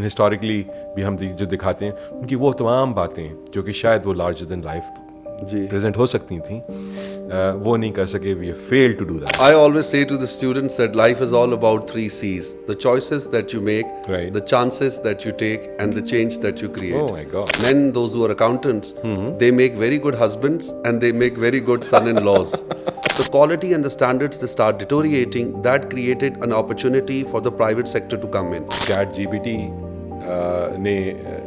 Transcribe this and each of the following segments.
Historically भी हम जो दिखाते हैं उनकी वो तमाम बातें जो कि शायद वो लार्जर देन लाइफ प्रेजेंट हो सकती थी, वो नहीं कर सके. We fail to do that. I always say to the students that life is all about 3 C's: the choices that you make, Right. the chances that you take, and the change that you create. Oh my God. Men, those who are accountants, they make very good husbands and they make very good son-in-laws. The quality and the standards they start deteriorating. That created an opportunity for the private sector to come in. Chat GPT ने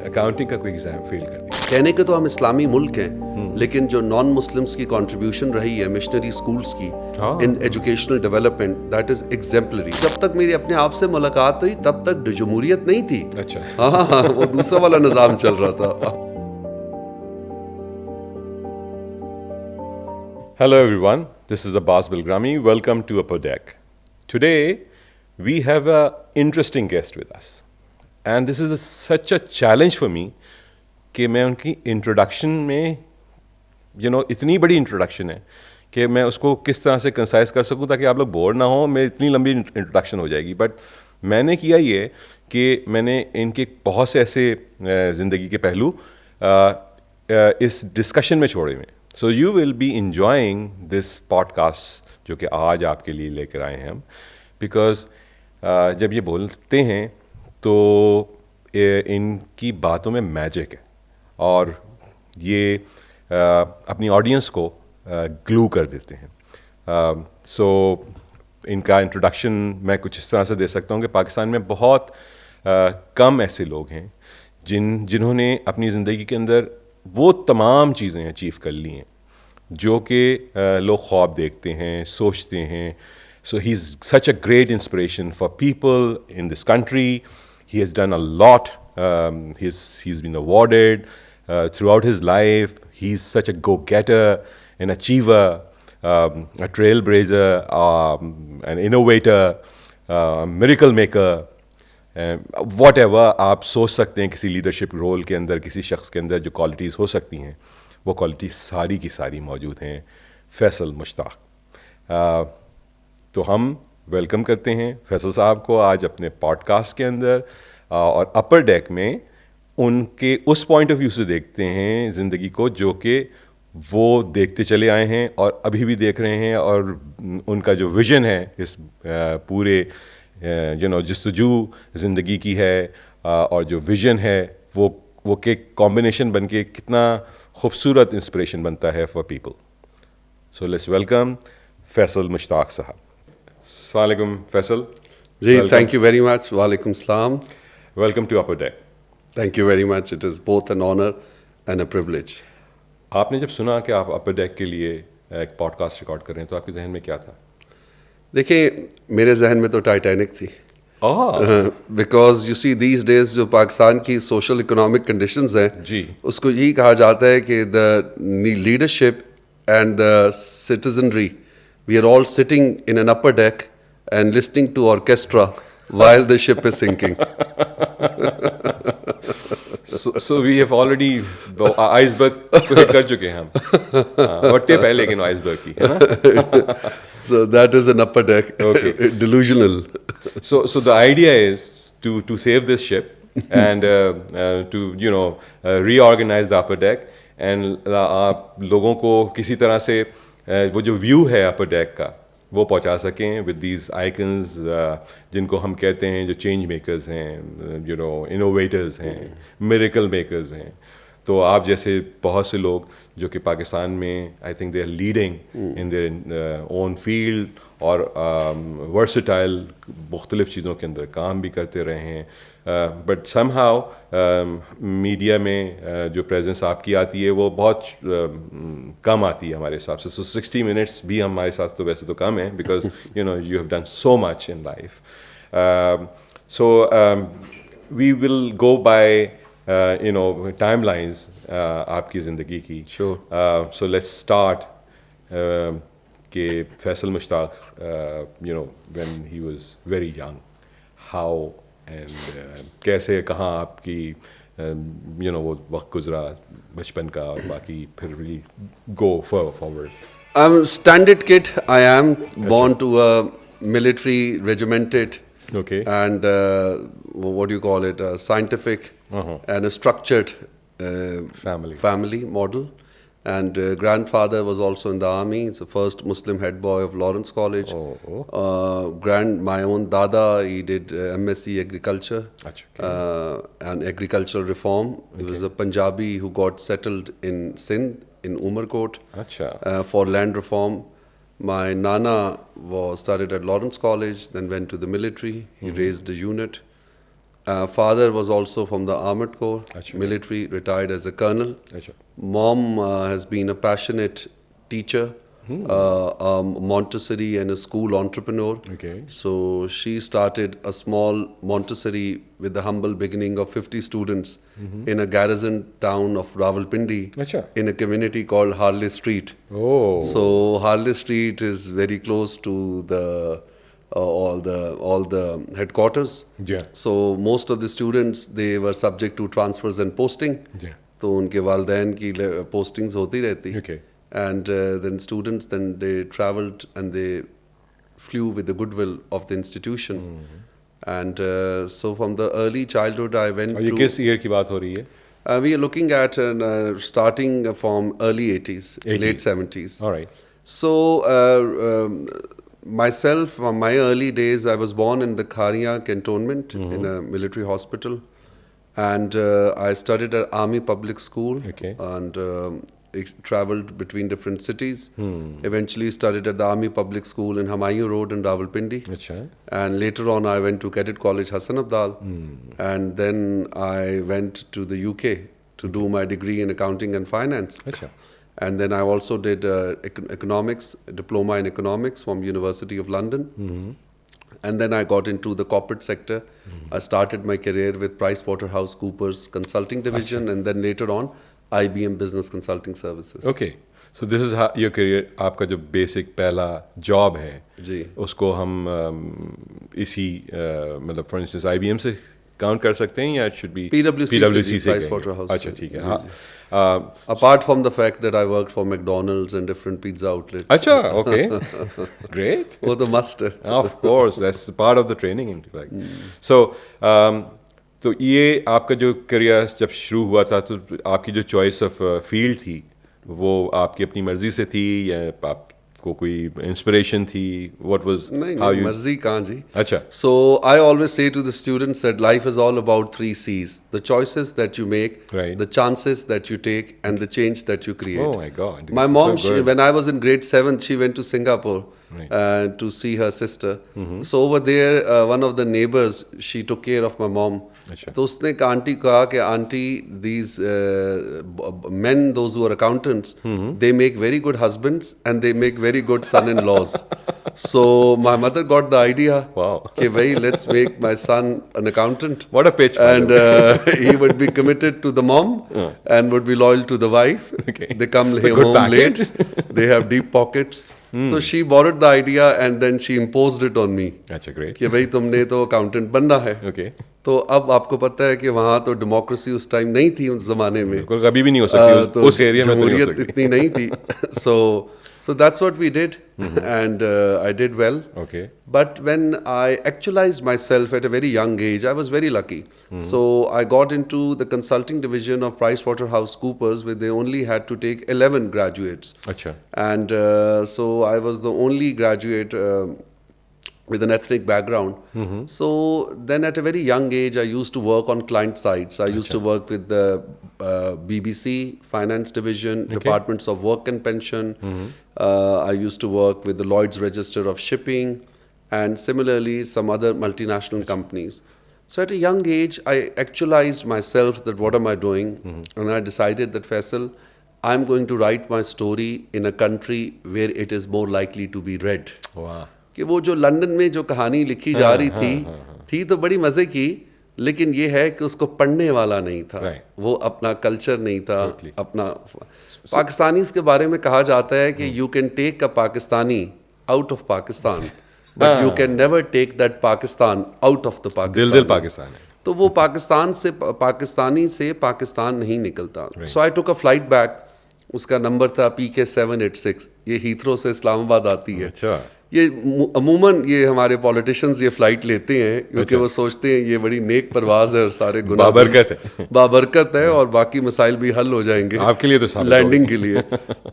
accounting का कोई exam fail कर दिया. कहने के तो हम इस्लामी मुल्क हैं, लेकिन जो नॉन मुस्लिम्स की कंट्रीब्यूशन रही है मिशनरी स्कूल्स की in educational development, that is exemplary. जब तक मेरी अपने आप से मुलाकात हुई तब तक जमहूरियत नहीं थी. अच्छा. हाँ, वो दूसरा वाला निज़ाम चल रहा था. Hello everyone, this is Abbas Bilgrami. Welcome to Upper Deck. Today we have an interesting guest with us. And this is such a challenge for me कि मैं उनकी इंट्रोडक्शन में इतनी बड़ी इंट्रोडक्शन है कि मैं उसको किस तरह से कंसाइज कर सकूं ताकि आप लोग बोर ना हो. मेरी इतनी लंबी इंट्रोडक्शन हो जाएगी. बट मैंने किया ये कि मैंने इनके बहुत से ऐसे ज़िंदगी के पहलू इस डिस्कशन में छोड़े हुए. So you will be enjoying this podcast जो कि आज आपके लिए लेकर आए हैं हम, बिकॉज जब ये बोलते हैं तो इनकी बातों में मैजिक है और ये अपनी ऑडियंस को ग्लू कर देते हैं. सो इनका इंट्रोडक्शन मैं कुछ इस तरह से दे सकता हूँ कि पाकिस्तान में बहुत कम ऐसे लोग हैं जिन्होंने अपनी ज़िंदगी के अंदर वो तमाम चीज़ें अचीव कर ली हैं जो कि लोग ख्वाब देखते हैं, सोचते हैं. So he is such a great inspiration for people in this country. He has done a lot. He's been awarded throughout his life. He's such a go-getter, an achiever, a trailblazer, an innovator, miracle maker. Whatever आप सोच सकते हैं किसी leadership role के अंदर किसी शख्स के अंदर जो क्वालिटीज़ हो सकती हैं, वो क्वालिटीज़ सारी की सारी मौजूद हैं फैसल मुश्ताक. तो हम वेलकम करते हैं फैसल साहब को आज अपने पॉडकास्ट के अंदर और अपर डेक में. उनके उस पॉइंट ऑफ व्यू से देखते हैं ज़िंदगी को जो कि वो देखते चले आए हैं और अभी भी देख रहे हैं, और उनका जो विज़न है इस पूरे जस्तजू ज़िंदगी की है और जो विज़न है वो के कॉम्बिनेशन बन के कितना खूबसूरत इंस्पिरेशन बनता है for people. So let's welcome Faisal Mushtaq साहब. Assalamualaikum Faisal. Ji, thank you very much. Walaikum salam. Welcome to Upper Deck. Thank you very much. It is both an honor and a privilege. आपने जब सुना कि आप Upper Deck के लिए एक podcast record कर रहे हैं तो आपके जहन में क्या था? देखिए, मेरे जहन में तो टाइटैनिक थी. Because you see these days जो पाकिस्तान की सोशल इकोनॉमिक कंडीशंस हैं जी, उसको यही कहा जाता है कि the leadership and the citizenry, we are all sitting in an upper deck and listening to orchestra while the ship is sinking. so we have already iceberg कर चुके हैं हम. वट्टे पहले लेकिन iceberg की है ना. So that is an upper deck. Okay. Delusional. So the idea is to save this ship and to reorganize the upper deck and आप लोगों को किसी तरह से वो जो व्यू है अपर डेक का वो पहुंचा सकें विद दीज आइकन्स जिनको हम कहते हैं जो चेंज मेकर्स हैं, इनोवेटर्स हैं, मिरेकल मेकर्स हैं. तो आप जैसे बहुत से लोग जो कि पाकिस्तान में I think they are leading in their own field और वर्सटाइल मुख्तलिफ चीज़ों के अंदर काम भी करते रहे हैं. बट समहाउ मीडिया में जो प्रेजेंस आपकी आती है वो बहुत कम आती है हमारे हिसाब से. सो 60 मिनट्स भी हमारे साथ तो वैसे तो कम है because you have done so much in life. So we will go by timelines आपकी ज़िंदगी की. सो लेट्स स्टार्ट कि Faisal Mushtaq when he was very young, how and कैसे कहाँ आपकी वो वक्त गुजरा बचपन का और बाकी फिर we go forward. I'm a standard kid. I am born to a military regimented Okay. and what do you call it, a scientific and a structured family model. And grandfather was also in the army. He's the first Muslim head boy of Lawrence College. My own dada, he did MSc agriculture and agricultural reform. He was a Punjabi who got settled in Sindh, in Umarkot, for land reform. My nana studied at Lawrence College, then went to the military. He raised a unit. Father was also from the Armored Corps, military, retired as a colonel. Mom has been a passionate teacher, a Montessori and a school entrepreneur. So she started a small Montessori with the humble beginning of 50 students in a garrison town of Rawalpindi in a community called Harley Street. So Harley Street is very close to the all the headquarters. So most of the students, they were subject to transfers and posting. तो उनके वालदैन की postings होती रहती. And then students, then they traveled and they flew with the goodwill of the institution. And so from the early childhood I went to... ये किस year की बात हो रही है? We are looking at starting from early 80s, late 70s. All right. So myself, from my early days, I was born in the Kharia cantonment in a military hospital. And I studied at Army Public School and traveled between different cities. Eventually studied at the Army Public School in Humayun Road in Rawalpindi. And later on I went to Cadet College Hassan Abdal. And then I went to the UK to do my degree in accounting and finance. And then I also did economics, diploma in economics from University of London. And then I got into the corporate sector. I started my career with PricewaterhouseCoopers Consulting Division, and then later on, IBM Business Consulting Services. Okay. So this is how your career, आपका जो basic पहला job है, उसको हम इसी मतलब for instance IBM से count कर सकते हैं या it should be PwC से Pricewaterhouse. अच्छा ठीक है हाँ. Apart from the fact that I worked for McDonald's and different pizza outlets. अच्छा, okay. Great. Oh, the master. Of course, that's part of the training. Like. So, तो ये आपका जो करियर जब शुरू हुआ था तो आपकी जो चॉइस ऑफ फील्ड थी वो आपकी अपनी मर्जी से थी या आपको कोई इंस्पिरेशन थी? What was how you? मर्जी कहाँ जी? अच्छा. So I always say to the students that life is all about 3 C's: the choices that you make, the chances that you take, and the change that you create. Oh my God! My mom, when I was in grade 7, she went to Singapore to see her sister. So over there, one of the neighbors, she took care of my mom. तो उसने एक aunty कहा कि aunty, these men, those who are accountants, they make very good husbands and they make very good son-in-laws. So my mother got the idea. Wow. कि भाई, let's make my son an accountant. What a pitch! And he would be committed to the mom and would be loyal to the wife. They come home late. They have deep pockets. So she borrowed the idea and then she imposed it on me. अच्छा, great. कि भाई तुमने तो accountant बनना है. Okay. तो अब आपको पता है कि वहाँ तो डेमोक्रेसी उस टाइम नहीं थी उस ज़माने में. कभी भी नहीं हो सकती उस एरिया में. जमहूरियत इतनी नहीं थी. So that's what we did. And I did well. Okay. But when I actualized myself at a very young age, I was very lucky. So I got into the consulting division of PricewaterhouseCoopers, where they only had to take 11 graduates. Achha. And so I was the only graduate with an ethnic background. So then at a very young age, I used to work on client sites. I used to work with the BBC Finance Division, Departments of Work and Pension. I used to work with the Lloyd's Register of Shipping, and similarly some other multinational companies. So at a young age, I actualized myself that what am I doing? And I decided that, Faisal, I'm going to write my story in a country where it is more likely to be read. Wow. कि वो जो London में जो कहानी लिखी जा रही थी तो बड़ी मज़े की, लेकिन ये है कि उसको पढ़ने वाला नहीं था. वो अपना कल्चर नहीं था. अपना पाकिस्तानी के बारे में कहा जाता है कि you can take a Pakistani out of Pakistan, but you can never take that Pakistan out of the Pakistan. दिल पाकिस्तान है. तो वो पाकिस्तानी से पाकिस्तान नहीं निकलता. सो आई टुक अ फ्लाइट बैक. उसका नंबर था PK786. ये हीथ्रो से इस्लामाबाद आती है. ये अमूमन ये हमारे पॉलिटिशियंस ये फ्लाइट लेते हैं क्योंकि वो सोचते हैं ये बड़ी नेक परवाज है और सारे गुनाह बाबरकत है और बाकी मसाइल भी हल हो जाएंगे आपके लिए तो लैंडिंग के लिए।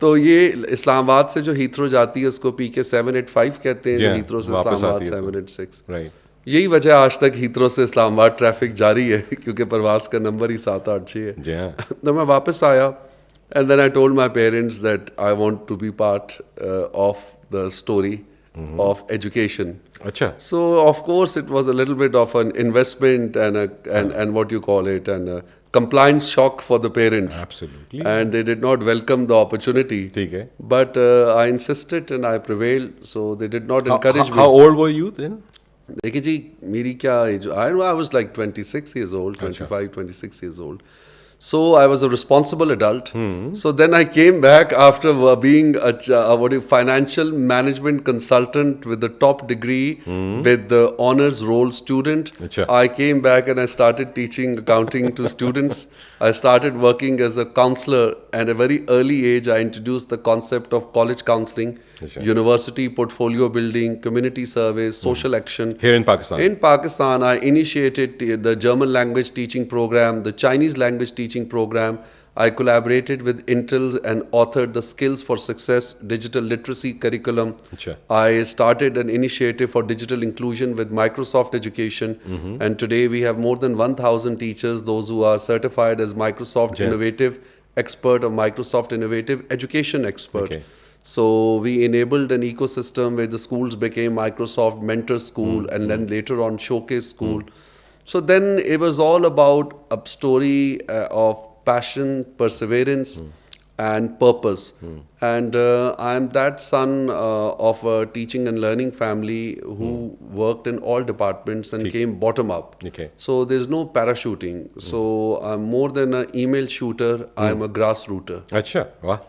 तो ये इस्लामाबाद से जो हीथ्रो जाती है उसको PK 785 कहते हैं, जो हीथ्रो से इस्लामाबाद 786। राइट, यही वजह आज तक हीथ्रो से इस्लामाबाद ट्रैफिक जारी है क्योंकि परवाज का नंबर ही 786 है। तो मैं वापस आया and then I told my parents that I want to be part of the story of education. अच्छा. So of course it was a little bit of an investment and what you call it, and a compliance shock for the parents. Absolutely. And they did not welcome the opportunity. ठीक है. But I insisted and I prevailed. So they did not encourage me. How old were you then? देखिए जी, मेरी क्या as, I was like 26 years old, 25, 26 years old. So I was a responsible adult. So then I came back after being a financial management consultant with the top degree with the honors roll student. Achha. I came back and I started teaching accounting to students. I started working as a counselor, and at a very early age I introduced the concept of college counseling, university portfolio building, community service, social action. Here in Pakistan? In Pakistan, I initiated the German language teaching program, the Chinese language teaching program. I collaborated with Intel and authored the Skills for Success Digital Literacy Curriculum. Achha. I started an initiative for digital inclusion with Microsoft Education. And today we have more than 1,000 teachers, those who are certified as Microsoft Innovative Expert or Microsoft Innovative Education Expert. Okay. So we enabled an ecosystem where the schools became Microsoft Mentor School and then later on Showcase School. So then it was all about a story of passion, perseverance and purpose. And I'm that son of a teaching and learning family who worked in all departments and came bottom up. Okay. So there's no parachuting. So I'm more than an email shooter, I'm a grassrooter. अच्छा, वाह.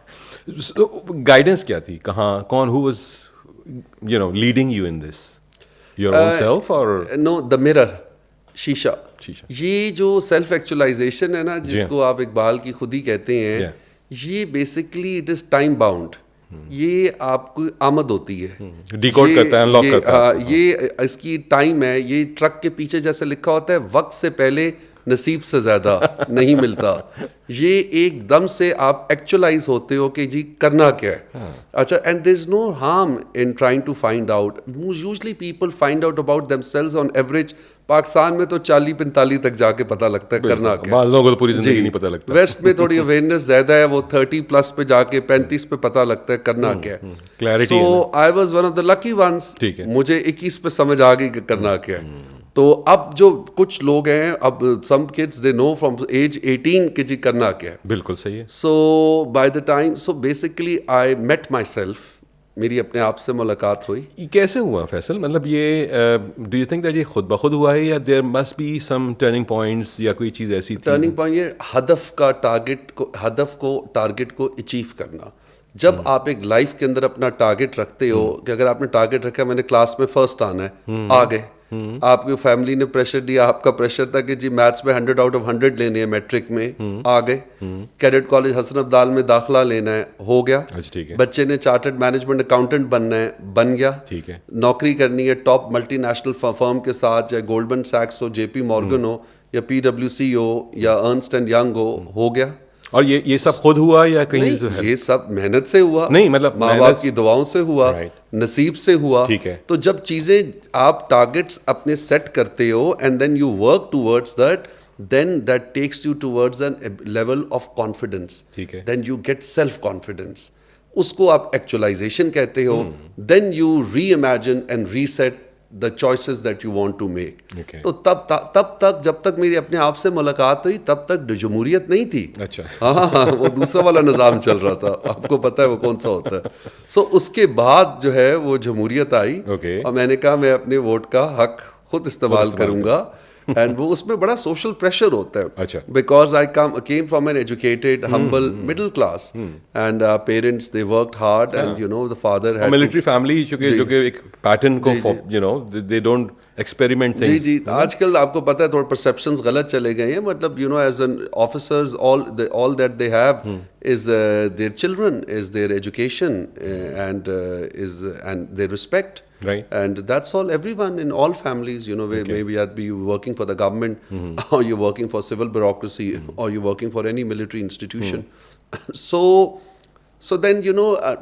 So, guidance क्या थी? कहाँ, कौन, who was, leading you in this? Your own self or? No, the mirror. शीशा. ये जो self actualisation है ना, जिसको आप इकबाल की खुद ही कहते हैं, ये basically it is time bound. ये आपको आमद होती है, डिकोड करता है, अनलॉक करता है. ये इसकी टाइम है. ये ट्रक के पीछे जैसे लिखा होता है, वक्त से पहले नसीब से ज्यादा नहीं मिलता. ये एकदम से आप एक्चुअलाइज होते हो कि जी करना क्या है. अच्छा, and there is no harm in trying to find out. Usually people find out about themselves on average. Pakistan में तो 40-45 तक जाके पता लगता है करना क्या. बाज़ लोगों को तो पूरी जिंदगी नहीं पता लगता. वेस्ट में थोड़ी अवेयरनेस ज्यादा है, वो 30+ पे जाके 35 पे पता लगता है करना क्या है. Clarity. So I was one of the lucky ones. मुझे 21 पे समझ आ गई कि करना क्या है. तो अब जो कुछ लोग हैं, अब some kids they know from age 18 कि जी करना क्या है. बिल्कुल सही है. So by the time, so basically I met myself. मेरी अपने आप से मुलाकात हुई. कैसे हुआ फैसल? मतलब ये डू यू थिंक दैट ये खुद ब खुद हुआ है या there must be some turning points या कोई चीज़ ऐसी थी? टर्निंग पॉइंट ये हदफ को टारगेट को अचीव करना. जब आप एक लाइफ के अंदर अपना टारगेट रखते हो कि अगर आपने टारगेट रखा मैंने क्लास में फर्स्ट आना है, आ गए. आपकी फैमिली ने प्रेशर दिया, आपका प्रेशर था कि जी मैथ्स में 100 आउट ऑफ 100 लेने हैं मैट्रिक में, आ गए. कैडेट कॉलेज हसन अब्दाल में दाखिला लेना है, हो गया. ठीक है. बच्चे ने चार्टर्ड मैनेजमेंट अकाउंटेंट बनना है, बन गया. ठीक है. नौकरी करनी है टॉप मल्टीनेशनल फर्म के साथ, चाहे गोल्डमैन सैक्स हो, JP मॉर्गन हो या PwC हो या अर्नस्ट एंड यंग हो गया. और ये सब खुद हुआ या कहीं से? ये सब मेहनत से हुआ. नहीं, मतलब माँ बाप की दुआओं से हुआ, नसीब से हुआ. ठीक है. तो जब चीजें आप टारगेट्स अपने सेट करते हो and then you work towards that, then that takes you towards a level of confidence. ठीक है. Then you get self confidence. उसको आप actualization कहते हो. Then you reimagine and reset the choices that you want to make. Okay. तो तब तक जब तक मेरी अपने आप से मुलाकात हुई तब तक जमहूरियत नहीं थी. अच्छा. हाँ, वो दूसरा वाला निज़ाम चल रहा था. आपको पता है वो कौन सा होता है. So उसके बाद जो है वो जमहूरियत आई. Okay. और मैंने कहा मैं अपने वोट का हक खुद इस्तेमाल करूंगा. एंड वो उसमें बड़ा सोशल प्रेशर होता है. अच्छा. Because I came from an educated humble middle class and parents they worked hard and you know the father had military family जो कि एक पैटर्न को दे डोंट experiment जी things. जी आजकल आपको पता है थोड़ा perceptions गलत चले गए हैं मतलब as an officers all that they have is their children, is their education and their respect. Right. And that's all. Everyone in all families, maybe you're working for the government, or you're working for civil bureaucracy, or you're working for any military institution. So then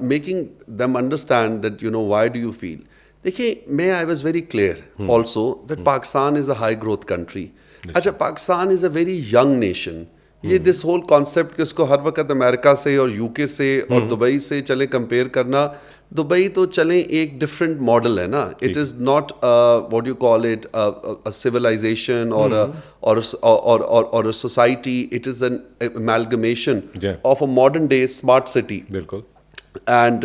making them understand that why do you feel. देखिए I was very clear also that Pakistan is a high growth country. अच्छा Pakistan is a very young nation. ये this whole concept कि उसको हर वक्त America से और UK से और दुबई से चले कंपेयर करना, दुबई तो चले एक डिफरेंट मॉडल है ना. It is not what you call it a civilisation or a society. It is an amalgamation of a modern day smart city. बिल्कुल. एंड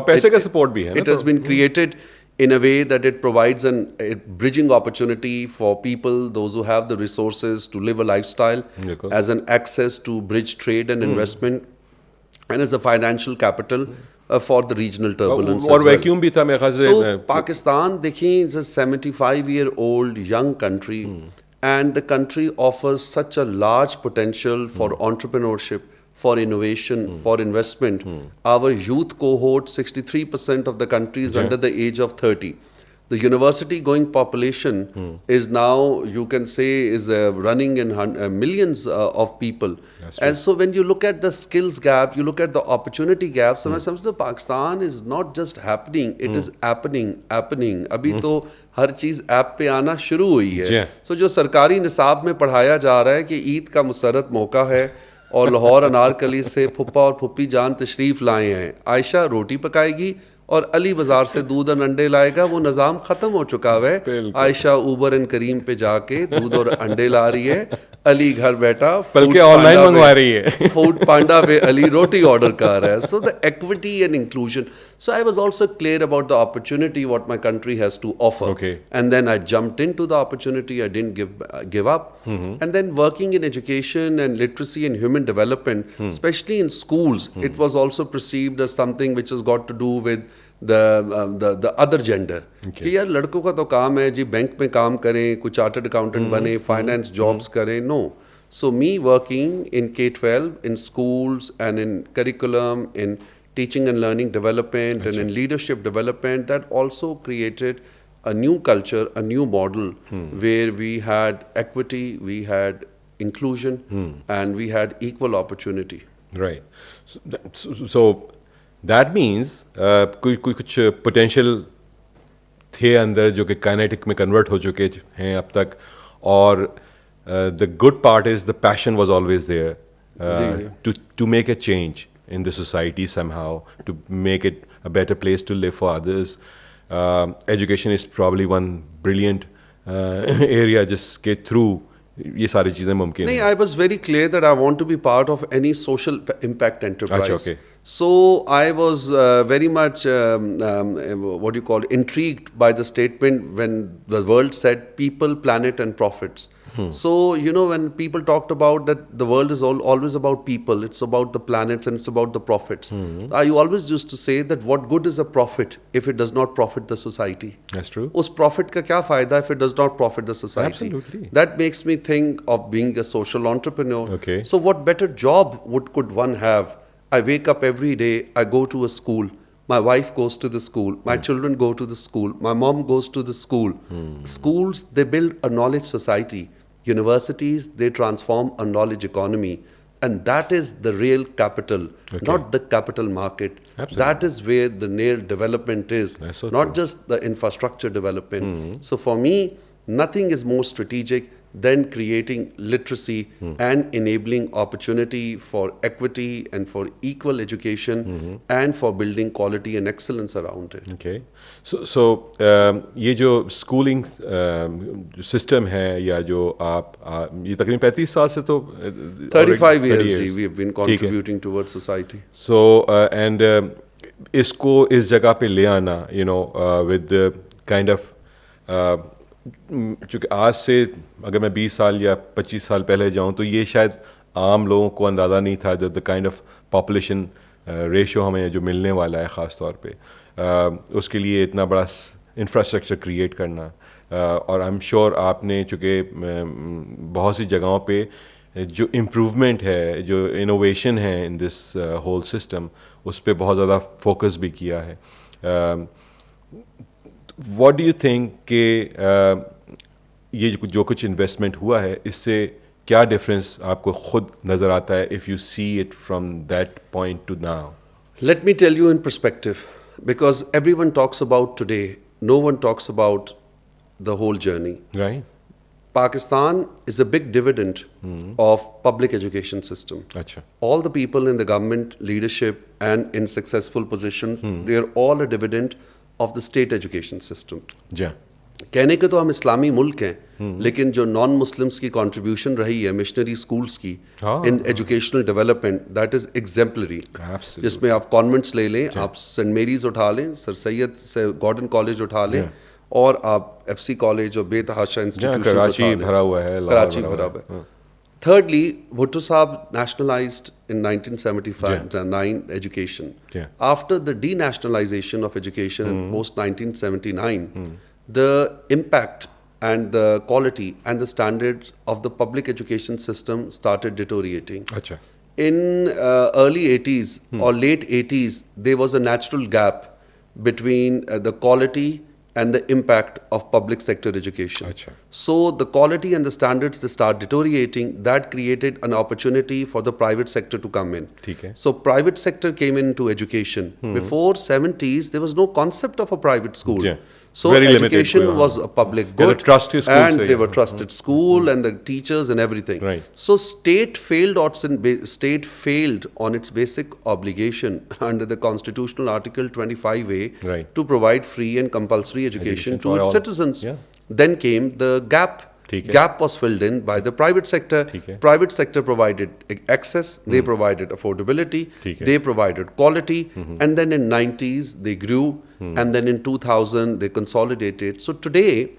पैसे का सपोर्ट भी है. It has been created in a way that it provides a bridging opportunity for people, those who have the resources to live a lifestyle, as an access to bridge trade and investment, and as a financial capital for the regional turbulence. और vacuum भी था मेरे ख्याल से. तो पाकिस्तान देखिए is a 75-year-old young country, and the country offers such a large potential for entrepreneurship, for innovation, for investment. Our youth cohort, 63% of the country is under the age of 30. The university going population is now, you can say, is running in millions of people. And so when you look at the skills gap, you look at the opportunity gap, so समझते Pakistan is not just happening, it is happening. अभी तो हर चीज़ app पे आना शुरू हुई है. So जो सरकारी निसाब में पढ़ाया जा रहा है कि ईद का मुसर्रत मौका है और लाहौर अनारकली से फुप्पा और फुप्पी जान तशरीफ़ लाए हैं, आयशा रोटी पकाएगी और अली बाज़ार से दूध और अंडे लाएगा, वो निज़ाम ख़त्म हो चुका है. आयशा ऊबर एंड करीम पे जाके दूध और अंडे ला रही है, अली घर बैठा बल्कि ऑनलाइन मंगवा रही है, फूड पांडा पे अली रोटी ऑर्डर कर रहा है. So the equity and inclusion. So I was also clear about the opportunity what my country has to offer. Okay. And then I jumped into the opportunity. I didn't give up. And then working in education and literacy and human development, especially in schools, it was also perceived as something which has got to do with the other gender. कि यार लड़कों का तो काम है जी bank में काम करें, कुछ चार्टर्ड अकाउंटेंट बने, फाइनेंस जॉब्स करें. No. So me working in K-12, in schools and in curriculum, in teaching and learning development and in leadership development, that also created a new culture, a new model where we had equity, we had inclusion, and we had equal opportunity. Right. So that means कुछ potential थे अंदर जो कि kinetic में convert हो चुके हैं अब तक, और the good part is the passion was always there to make a change in the society somehow, to make it a better place to live for others. Education is probably one brilliant area just get through ये सारी चीज़ें मुमकिन हैं. I was very clear that I want to be part of any social impact enterprise. Okay. So I was very much what you call intrigued by the statement when the world said people, planet and profits. So when people talked about that the world is always about people, it's about the planets and it's about the profits. I always used to say that what good is a profit if it does not profit the society? That's true. उस profit का क्या फ़ायदा if it does not profit the society? Absolutely. That makes me think of being a social entrepreneur. Okay. So what better job could one have? I wake up every day, I go to a school. My wife goes to the school. My children go to the school. My mom goes to the school. Schools, they build a knowledge society. Universities, they transform a knowledge economy. And that is the real capital, not the capital market. Absolutely. That is where the real development is, So not true. just the infrastructure development. So for me, nothing is more strategic than creating literacy and enabling opportunity for equity and for equal education and for building quality and excellence around it. Okay. So ये जो schooling system है या जो आप ये तकरीबन 35 साल से तो 35 years we have been contributing towards society. So and इसको इस जगह पे ले आना, with the kind of चूँकि आज से अगर मैं 20 साल या 25 साल पहले जाऊँ तो ये शायद आम लोगों को अंदाज़ा नहीं था the kind of population ratio हमें जो मिलने वाला है ख़ास तौर पे, उसके लिए इतना बड़ा इंफ्रास्ट्रक्चर क्रिएट करना. और आई एम श्योर आपने चूँकि बहुत सी जगहों पे जो इम्प्रूवमेंट है, जो इनोवेशन है इन दिस होल सिस्टम, उस पर बहुत ज़्यादा फोकस भी किया है. व्हाट डू यू थिंक कि ये जो कुछ इन्वेस्टमेंट हुआ है, इससे क्या डिफरेंस आपको खुद नज़र आता है if you see it from that point two now? Let me tell you in perspective, because everyone talks about today, no one talks about the whole journey. Right? Pakistan is a big dividend of public education system. अच्छा. All the people in the government leadership and in successful positions, they are all a dividend of the state education system. जी. कहने के तो हम इस्लामी मुल्क हैं, लेकिन जो non Muslims की कंट्रीब्यूशन रही है मिशनरी स्कूल्स की in educational development, that is exemplary. जिसमें आप कॉन्वेंट्स ले लें, आप सेंट मेरीज उठा लें, सर सैयद से गॉर्डन कॉलेज उठा लें, और आप एफसी कॉलेज और बेतहाशा इंस्टीट्यूशन कराची भरा हुआ है, कराची भरा हुआ है. Thirdly, Bhutto Saab nationalized in 1979 education. After the denationalization of education in post 1979, the impact and the quality and the standards of the public education system started deteriorating. Achha. In early 80s or late 80s, there was a natural gap between the quality and the impact of public sector education. Achha. So the quality and the standards, they start deteriorating. That created an opportunity for the private sector to come in. So private sector came into education. Before 70s, there was no concept of a private school. So very education limited, was a public good, and they were trusted school and the teachers and everything. Right. So state failed on its basic obligation under the constitutional article 25A to provide free and compulsory education to its citizens. Then came the gap. Gap was filled in by the private sector. Private sector provided access, they provided affordability, they provided quality, and then in 90s they grew, and then in 2000 they consolidated. So today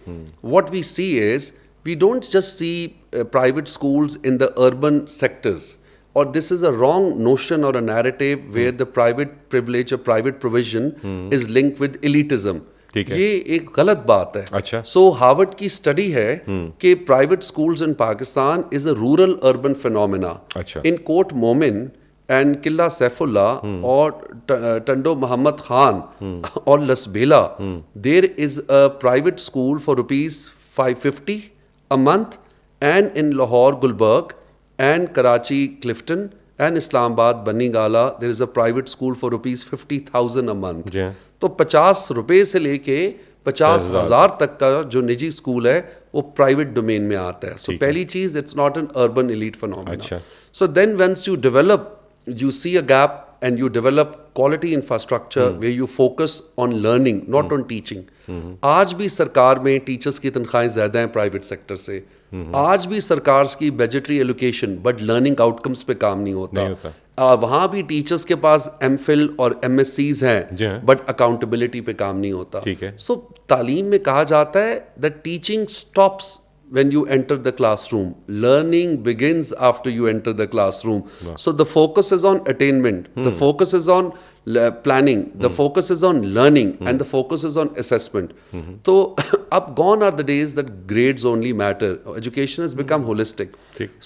what we see is, we don't just see private schools in the urban sectors, or this is a wrong notion or a narrative where the private privilege or private provision is linked with elitism. ये एक गलत बात है. अच्छा. सो Harvard की study है कि private schools in Pakistan is a rural urban phenomena. In Kot Momin and Killa Saifullah और टंडो मोहम्मद खान और Lasbela, there is a private school for ₹550 a month, and in Lahore Gulberg and Karachi Clifton and Islamabad Bani Gala, there is a private school for ₹50,000 a month. तो 50 रुपए से लेके 50,000 तक का जो निजी स्कूल है वो प्राइवेट डोमेन में आता है. सो पहली चीज, it's not an urban elite phenomena. So then once you develop, you see a gap and you develop quality infrastructure where you focus on learning, not on teaching. आज भी सरकार में teachers की तनख्वाहें ज़्यादा हैं प्राइवेट सेक्टर से. आज भी सरकार की budgetary allocation but learning outcomes पे काम नहीं होता. वहाँ भी टीचर्स के पास एमफिल और एमएससीज हैं बट अकाउंटेबिलिटी पे काम नहीं होता. सो तालीम में कहा जाता है that teaching stops when you enter the classroom. Learning begins after you enter the classroom. So the focus is on attainment, the focus is on planning, the focus is on learning, and the focus is on assessment. So up gone are the days that grades only matter. Education has become holistic.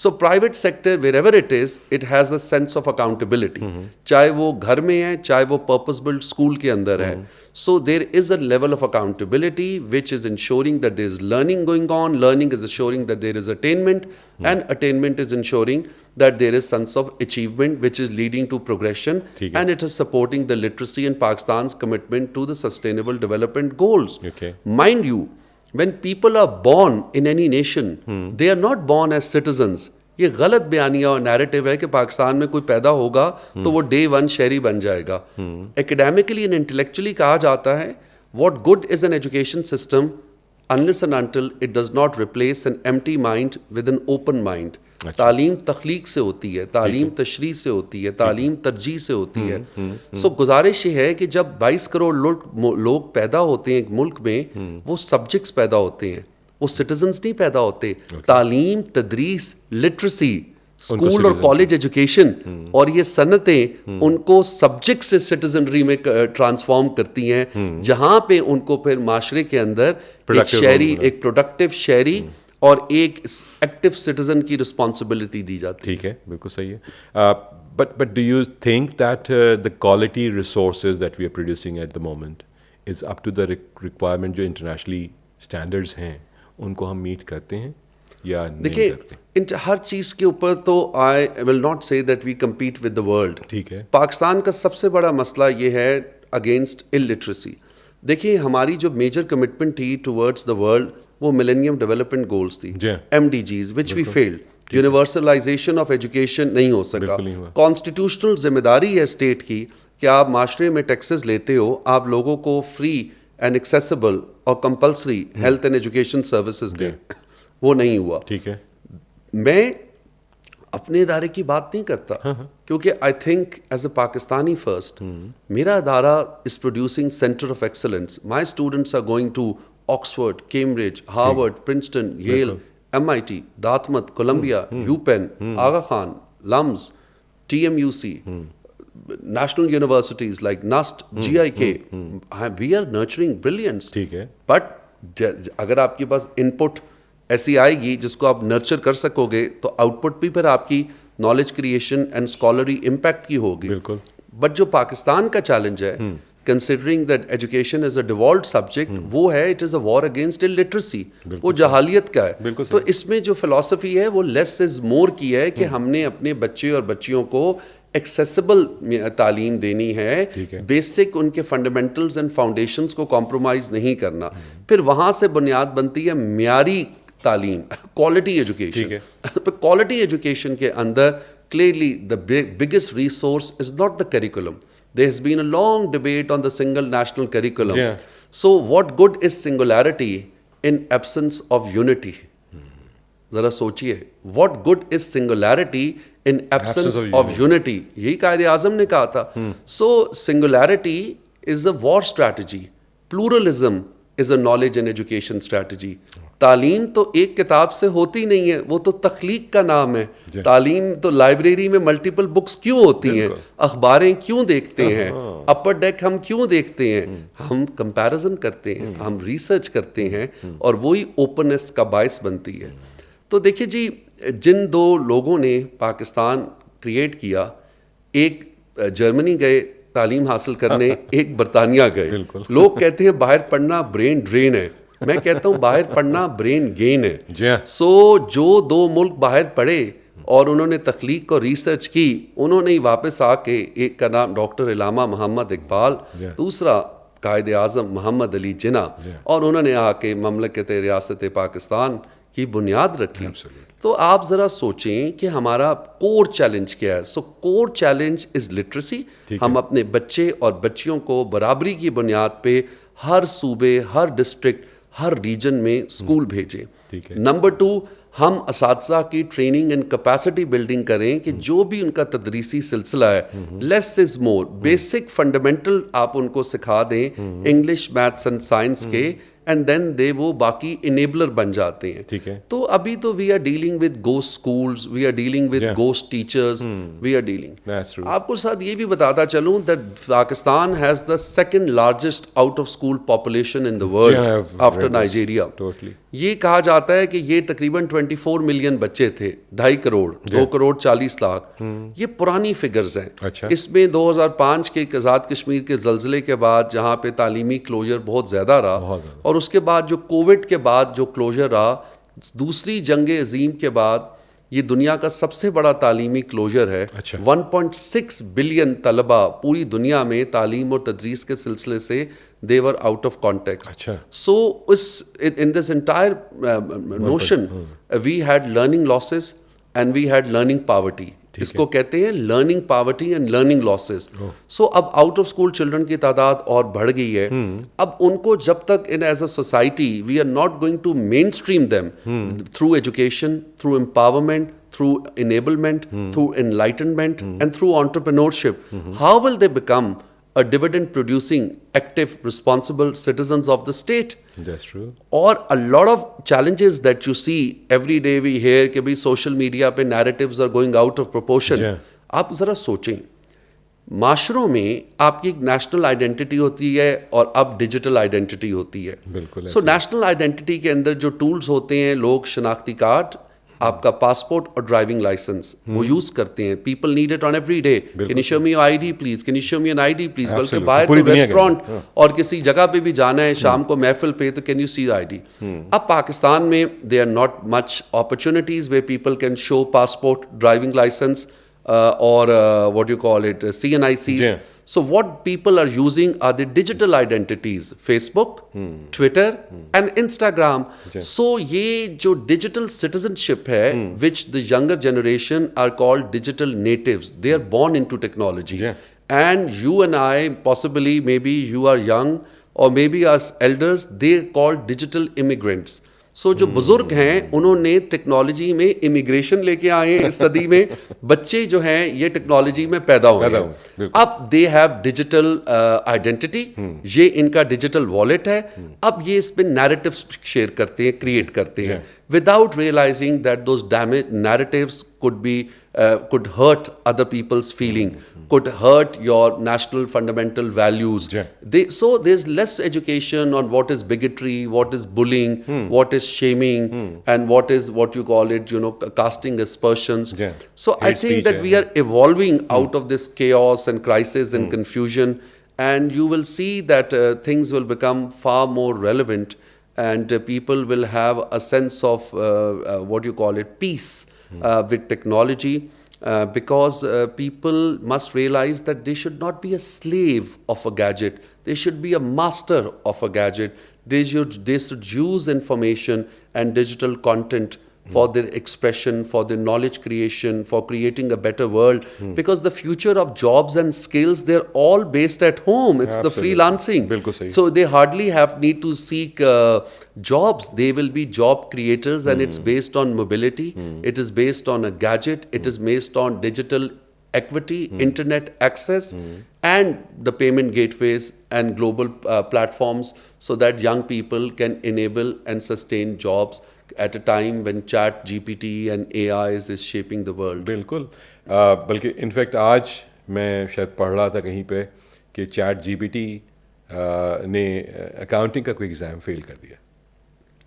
So private sector, wherever it is, it has a sense of accountability. चाहे वो घर में है, चाहे वो purpose built school के अंदर है. So there is a level of accountability which is ensuring that there is learning going on, learning is ensuring that there is attainment, and attainment is ensuring that there is sense of achievement which is leading to progression, and it is supporting the literacy and Pakistan's commitment to the sustainable development goals. Mind you, when people are born in any nation, they are not born as citizens. ये गलत बयानिया और narrative है कि पाकिस्तान में कोई पैदा होगा तो वो डे वन शहरी बन जाएगा. एकेडमिकली एंड इंटेलेक्चुअली कहा जाता है, what good is an education system unless and until it does not replace an empty mind with an open mind. तालीम तख्लीक से होती है, तालीम तशरीह से होती है, तालीम तरजीह से होती है. सो गुजारिश ये है कि जब 22 करोड़ लोग पैदा होते हैं एक मुल्क में, वो सब्जेक्ट्स पैदा होते हैं, वो सिटीजन्स नहीं पैदा होते. तालीम, तदरीस, लिटरेसी, स्कूल और कॉलेज एजुकेशन और ये सनतें उनको सब्जेक्ट से सिटीजनरी में ट्रांसफॉर्म करती हैं, जहाँ पे उनको फिर माशरे के अंदर एक प्रोडक्टिव शहरी और एक एक्टिव सिटीजन की रिस्पॉन्सिबिलिटी दी जाती है। ठीक है, बिल्कुल सही है। But do you think that the quality resources that we are producing at the moment is up to the requirement जो internationally standards हैं उनको हम meet करते हैं या नहीं करते? देखिए, हर चीज़ के ऊपर तो I will not say that we compete with the world. ठीक है। पाकिस्तान का सबसे बड़ा मसला ये है अगेंस्ट इलिटरेसी। देखिए, हमारी जो मेजर कमिटमेंट थी टुवर्ड्स द वर्ल्ड वो मिलेनियम डेवलपमेंट गोल्स थी, MDGs, which we failed. Universalization of education नहीं हो सका। कॉन्स्टिट्यूशनल जिम्मेदारी है स्टेट की कि आप माशरे में टैक्सेस लेते हो, आप लोगों को फ्री एंड एक्सेसिबल और compulsory health and education services दें। वो नहीं हुआ। ठीक है। मैं अपने इदारे की बात नहीं करता, क्योंकि I think as a Pakistani first, मेरा इदारा is producing centre of excellence. My students are going to Oxford, Cambridge, Harvard, Princeton, Yale, MIT, डार्टमouth, Columbia, UPenn, Aga Khan, LUMS, TMUC, national universities like NUST, GIK, we are nurturing brilliance. ठीक है। But अगर आपके पास input ऐसी आएगी जिसको आप nurture कर सकोगे तो आउटपुट भी फिर आपकी knowledge creation and scholarly impact की होगी। बिल्कुल। बट जो पाकिस्तान का चैलेंज है, considering that education is a devolved subject, वो है it is a war against illiteracy. वो जहालियत का है। तो इसमें जो फिलॉसफी है वो लेस इज मोर की है कि हमने अपने बच्चे और बच्चियों को एक्सेसिबल तालीम देनी है, बेसिक उनके फंडामेंटल्स एंड फाउंडेशंस को कॉम्प्रोमाइज़ नहीं करना। फिर वहाँ से बुनियाद बनती है म्यारी तालीम, क्वालिटी एजुकेशन। क्वालिटी एजुकेशन के अंदर clearly the biggest resource is not the curriculum. There has been a long debate on the single national curriculum. So what good is singularity in absence of unity? जरा सोचिए, what good is singularity in absence of unity? यही कायदे आज़म ने कहा था। So singularity is a war strategy. Pluralism is a knowledge and education strategy. तालीम तो एक किताब से होती नहीं है, वो तो तख्लीक का नाम है। तालीम तो लाइब्रेरी में मल्टीपल बुक्स क्यों होती हैं, अखबारें क्यों देखते हैं, अपर डेक हम क्यों देखते हैं, हम कंपैरिजन करते हैं, हम रिसर्च करते हैं, और वही ओपननेस का बायस बनती है। तो देखिए जी, जिन दो लोगों ने पाकिस्तान क्रिएट किया, एक जर्मनी गए तालीम हासिल करने, एक बरतानिया गए। लोग कहते हैं बाहर पढ़ना ब्रेन ड्रेन है, मैं कहता हूँ बाहर पढ़ना ब्रेन गेन है। सो जो दो मुल्क बाहर पढ़े और उन्होंने तख्लीक और रिसर्च की, उन्होंने ही वापस आके, एक का नाम डॉक्टर इलामा मोहम्मद इकबाल, दूसरा कायदे आज़म मोहम्मद अली जिन्ना, और उन्होंने आके ममलकत रियासत पाकिस्तान की बुनियाद रखी। तो आप ज़रा सोचें कि हमारा कोर चैलेंज क्या है। सो कोर चैलेंज इज़ लिटरेसी। हम अपने बच्चे और बच्चियों को बराबरी की बुनियाद पे हर सूबे, हर डिस्ट्रिक्ट, हर रीजन में स्कूल भेजें। नंबर 2, हम असातिज़ा की ट्रेनिंग एंड कैपेसिटी बिल्डिंग करें कि जो भी उनका तदरीसी सिलसिला है, less is more, basic fundamental आप उनको सिखा दें, इंग्लिश, मैथ्स एंड साइंस के, एंड देन दे वो बाकी इनेबलर बन जाते हैं। ठीक है। तो अभी तो we are dealing with ghost schools, we are dealing with ghost teachers, we are dealing. आपको साथ ये भी बताता चलूं that Pakistan has the second largest out of school population in the world after Nigeria. ये कहा जाता है कि ये तकरीबन 24 मिलियन बच्चे थे, 2.5 करोड़, 2 करोड़ 40 लाख। ये पुरानी फिगर्स हैं। अच्छा। इसमें 2005 के आज़ाद कश्मीर के जल्जले के बाद जहाँ पे तालीमी क्लोजर बहुत ज़्यादा रहा, और उसके बाद जो कोविड के बाद जो क्लोजर रहा, दूसरी जंग अजीम के बाद ये दुनिया का सबसे बड़ा तालीमी क्लोजर है। 1.6 बिलियन तलबा पूरी दुनिया में तालीम और तदरीस के सिलसिले से they were out of context. So in this entire notion we had learning losses and we had learning poverty. इसको कहते हैं learning poverty and learning losses. So अब out of school children की तादाद और बढ़ गई है। अब उनको जब तक as a society we are not going to mainstream them through education, through empowerment, through enablement, through enlightenment and through entrepreneurship, how will they become a dividend producing, active, responsible citizens of the state? That's true. Or a lot of challenges that you see every day we hear कि भी social media पे narratives are going out of proportion. आप ज़रा सोचें, माशरों में आपकी एक national identity होती है और अब डिजिटल आइडेंटिटी होती है. बिल्कुल. सो नेशनल आइडेंटिटी के अंदर जो टूल्स होते हैं, लोग शनाख्ती कार्ड, आपका पासपोर्ट और ड्राइविंग लाइसेंस वो यूज करते हैं. People need it on every day. Can you show me your ID please, can you show me an ID please. बल्कि बाहर तो रेस्टोरेंट और किसी जगह पे भी जाना है शाम को महफिल पे, तो कैन यू सी आईडी. अब पाकिस्तान में they are not much opportunities way people can show passport, driving licence or what you call it, CNICs. Yeah. So what people are using are the digital identities, Facebook, Twitter and Instagram. Yeah. So ये जो digital citizenship है, which the younger generation are called digital natives. They are born into technology. Yeah. And you and I, possibly, maybe you are young or maybe as elders, they are called digital immigrants. सो जो बुजुर्ग हैं उन्होंने technology में immigration लेके आए हैं इस सदी में. बच्चे जो हैं ये टेक्नोलॉजी में पैदा हुए हैं. अब दे हैव डिजिटल आइडेंटिटी, ये इनका डिजिटल वॉलेट है. अब ये इस पे नैरेटिव शेयर करते हैं, क्रिएट करते हैं, without realizing that those damage narratives could hurt other people's feeling, could hurt your national fundamental values. So there's less education on what is bigotry, what is bullying, what is shaming, and what you call it, casting aspersions. So I think that we are evolving out of this chaos and crisis and confusion, and you will see that things will become far more relevant. And people will have a sense of what you call it, peace with technology, because people must realize that they should not be a slave of a gadget. They should be a master of a gadget. They should use information and digital content for their expression, for their knowledge creation, for creating a better world. Because the future of jobs and skills, they're all based at home. It's the freelancing. So they hardly need to seek jobs. They will be job creators, and it's based on mobility. It is based on a gadget. It is based on digital equity, internet access, and the payment gateways and global platforms, so that young people can enable and sustain jobs at a time when chat GPT and AI is shaping the world. बिल्कुल. बल्कि in fact आज मैं शायद पढ़ रहा था कहीं पे कि चैट जीपीटी ने अकाउंटिंग का कोई एग्ज़ाम फेल कर दिया.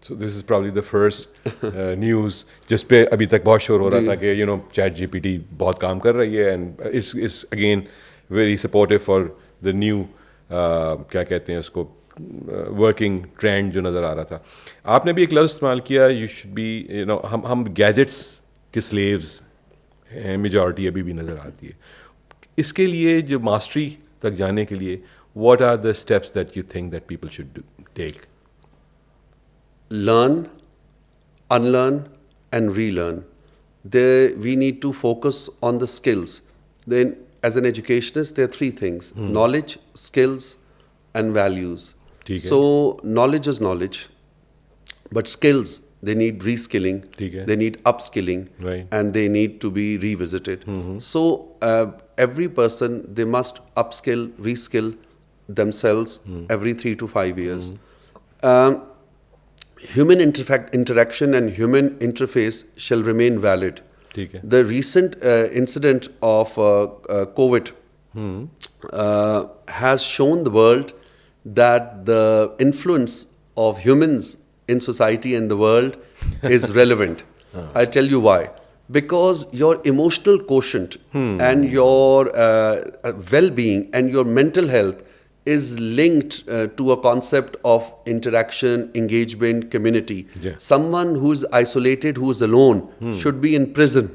So this is probably the first news जिस पे अभी तक बहुत शोर हो रहा था कि चैट जीपीटी बहुत काम कर रही है, एंड इस again very supportive for the new क्या कहते हैं उसको वर्किंग ट्रेंड जो नज़र आ रहा था. आपने भी एक लफ्ज़ इस्तेमाल किया, यू शुड बी हम गैजेट्स के स्लेव्स हैं, मेजॉरिटी अभी भी नज़र आती है. इसके लिए जो मास्टरी तक जाने के लिए what are the steps that you think that people should take? Learn, unlearn and relearn. We need to focus on the skills. Then as an educationist, there are three things: knowledge, skills and values. So knowledge is knowledge, but skills, they need reskilling, they need upskilling, and they need to be revisited. So every person, they must upskill, reskill themselves every 3 to 5 years. Human interaction and human interface shall remain valid. The recent incident of COVID has shown the world that the influence of humans in society and the world is relevant. I'll tell you why. Because your emotional quotient and your well-being and your mental health is linked to a concept of interaction, engagement, community. Someone who is isolated, who is alone, should be in prison.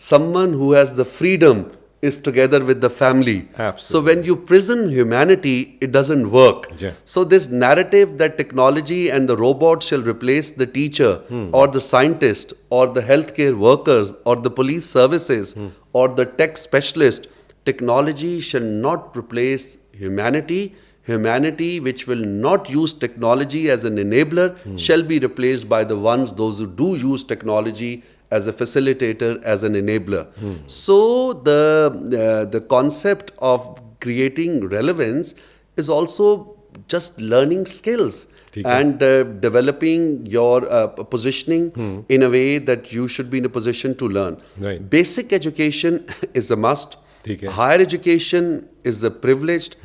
Someone who has the freedom is together with the family. So when you prison humanity, it doesn't work. So this narrative that technology and the robot shall replace the teacher or the scientist or the healthcare workers or the police services or the tech specialist, technology shall not replace humanity. Humanity, which will not use technology as an enabler, shall be replaced by those who do use technology as a facilitator, as an enabler. So the concept of creating relevance is also just learning skills and developing your positioning in a way that you should be in a position to learn. Basic education is a must. ठीक है. Higher education is a privileged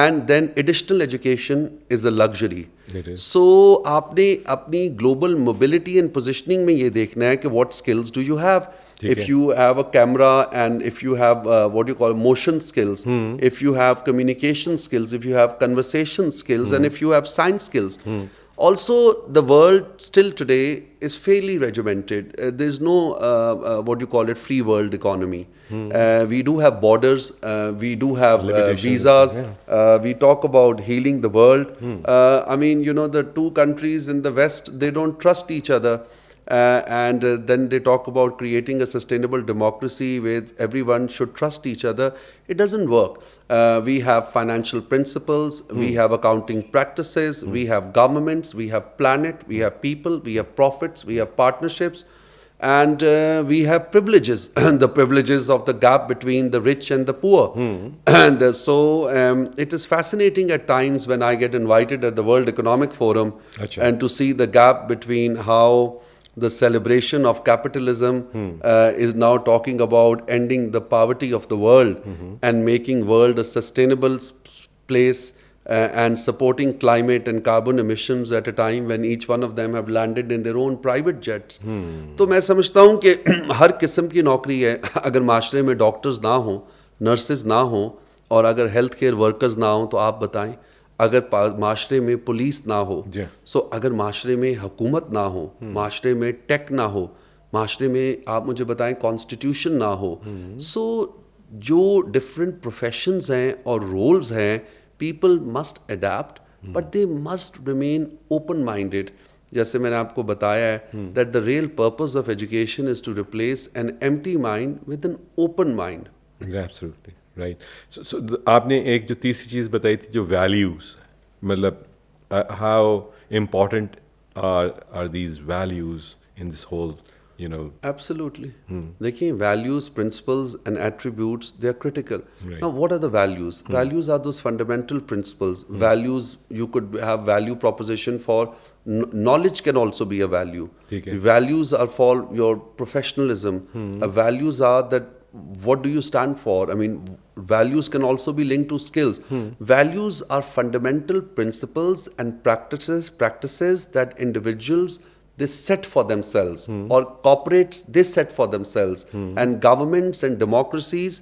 and then additional education is a luxury. It is. So आपने अपनी global mobility and positioning में ये देखना है कि what skills do you have. ठीक If है. you have a camera and if you have what you call motion skills, if you have communication skills, if you have conversation skills, and if you have science skills. Also, the world still today is fairly regimented. There's no what you call it free world economy. We do have borders. We do have visas. Yeah. We talk about healing the world. I mean, you know, the two countries in the West, they don't trust each other. And then they talk about creating a sustainable democracy where everyone should trust each other. It doesn't work. We have financial principles, we have accounting practices, we have governments, we have planet, we have people, we have profits, we have partnerships, and we have privileges, the privileges of the gap between the rich and the poor. And so it is fascinating at times when I get invited at the World Economic Forum Achha. and to see the gap between how the celebration of capitalism is now talking about ending the poverty of the world and making world a sustainable place and supporting climate and carbon emissions at a time when each one of them have landed in their own private jets. तो मैं समझता हूँ कि हर किस्म की नौकरी है. अगर माशरे में डॉक्टर्स ना हों, नर्सेज ना हों और अगर हेल्थ केयर वर्कर्स ना हों तो आप बताएं. अगर माशरे में पुलिस ना हो, सो अगर माशरे में हुकूमत ना हो, माशरे में टेक ना हो, माशरे में आप मुझे बताएं कॉन्स्टिट्यूशन ना हो, सो जो डिफरेंट प्रोफेशंस हैं और रोल्स हैं, people must adapt but they must remain open minded. जैसे मैंने आपको बताया है that the real purpose of education is to replace an empty mind with an open mind. Absolutely right. So आपने एक जो तीसरी चीज़ बताई थी, जो वैल्यूज़, मतलब how important are these values in this whole, you know. Absolutely. देखिए, values, principles and attributes, they are critical. Right. Now, what are the values? Values are those fundamental principles. Values, you could have value proposition for knowledge can also be a value. Okay. Values are for your professionalism. Values are that what do you stand for? I mean, values can also be linked to skills. Values are fundamental principles and practices that individuals they set for themselves, or corporates they set for themselves, and governments and democracies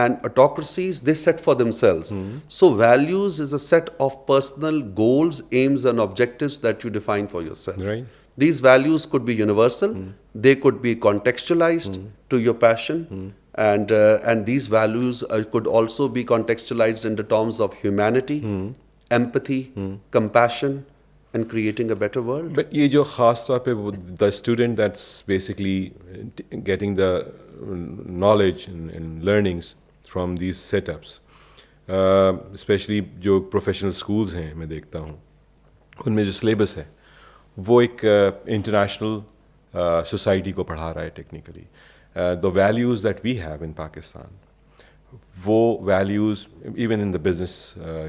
and autocracies they set for themselves. So values is a set of personal goals, aims and objectives that you define for yourself. Right. These values could be universal, they could be contextualized to your passion, and these values could also be contextualized in the terms of humanity, empathy, compassion, and creating a better world. But ये जो ख़ास तौर पे the student that's basically getting the knowledge and learnings from these setups, especially जो professional schools हैं, मैं देखता हूँ उनमें जो syllabus है वो एक international society को पढ़ा रहा है technically. The values that we have in Pakistan, वो values even in the business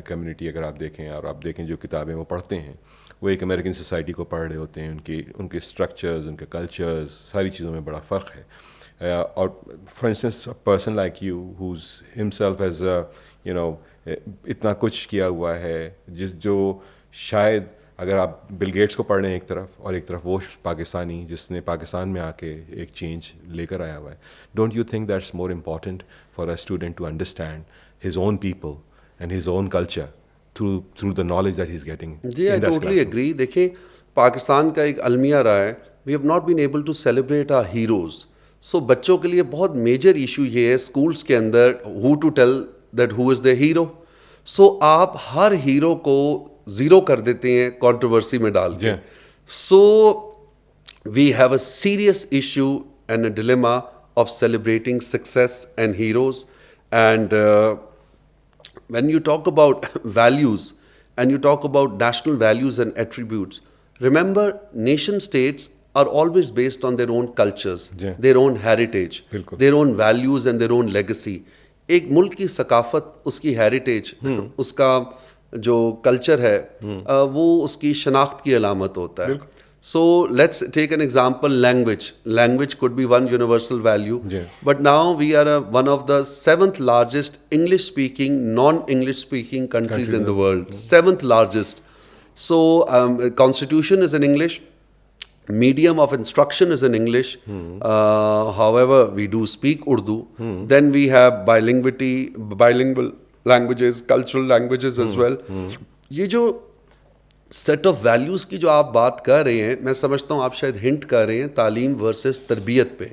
community अगर आप देखें और आप देखें जो किताबें वो पढ़ते हैं, वो एक अमेरिकन सोसाइटी को पढ़ रहे होते हैं. उनके स्ट्रक्चर्स, उनके कल्चर्स, सारी चीज़ों में बड़ा फ़र्क है. और for instance a person like you who's himself as you know इतना कुछ किया हुआ है, जो शायद अगर आप बिल गेट्स को पढ़ रहे हैं एक तरफ, और एक तरफ वो पाकिस्तानी जिसने पाकिस्तान में आके एक चेंज लेकर आया हुआ है, don't you think that's more important for a student to understand his own people and his own culture through the knowledge that he's getting? जी, I totally agree. देखिए, पाकिस्तान का एक अलमिया रहा है, we have not been able to celebrate our heroes. So बच्चों के लिए बहुत मेजर इशू ये है स्कूल्स के अंदर who to tell that who is their hero. So आप हर हीरो को ज़ीरो कर देते हैं कंट्रोवर्सी में डाल के. So we have a serious issue and a dilemma of celebrating success and heroes. And when you talk about values and you talk about national values and attributes, remember nation states are always based on their own cultures, their own heritage, their own values and their own legacy. एक मुल्क की सकाफत, उसकी heritage, उसका जो culture है, वो उसकी शनाख्त की अलामत होता है. So let's take an example, language. Language could be one universal value. Yeah. But now we are one of the 7th largest English-speaking, non-English speaking countries in the world. 7th largest. So constitution is in English. Medium of instruction is in English. However, we do speak Urdu. Then we have bilingual languages, cultural languages as well. ये जो set of values की जो आप बात कर रहे हैं, मैं समझता हूँ आप शायद हिंट कर रहे हैं तालीम वर्सेस तरबियत पे।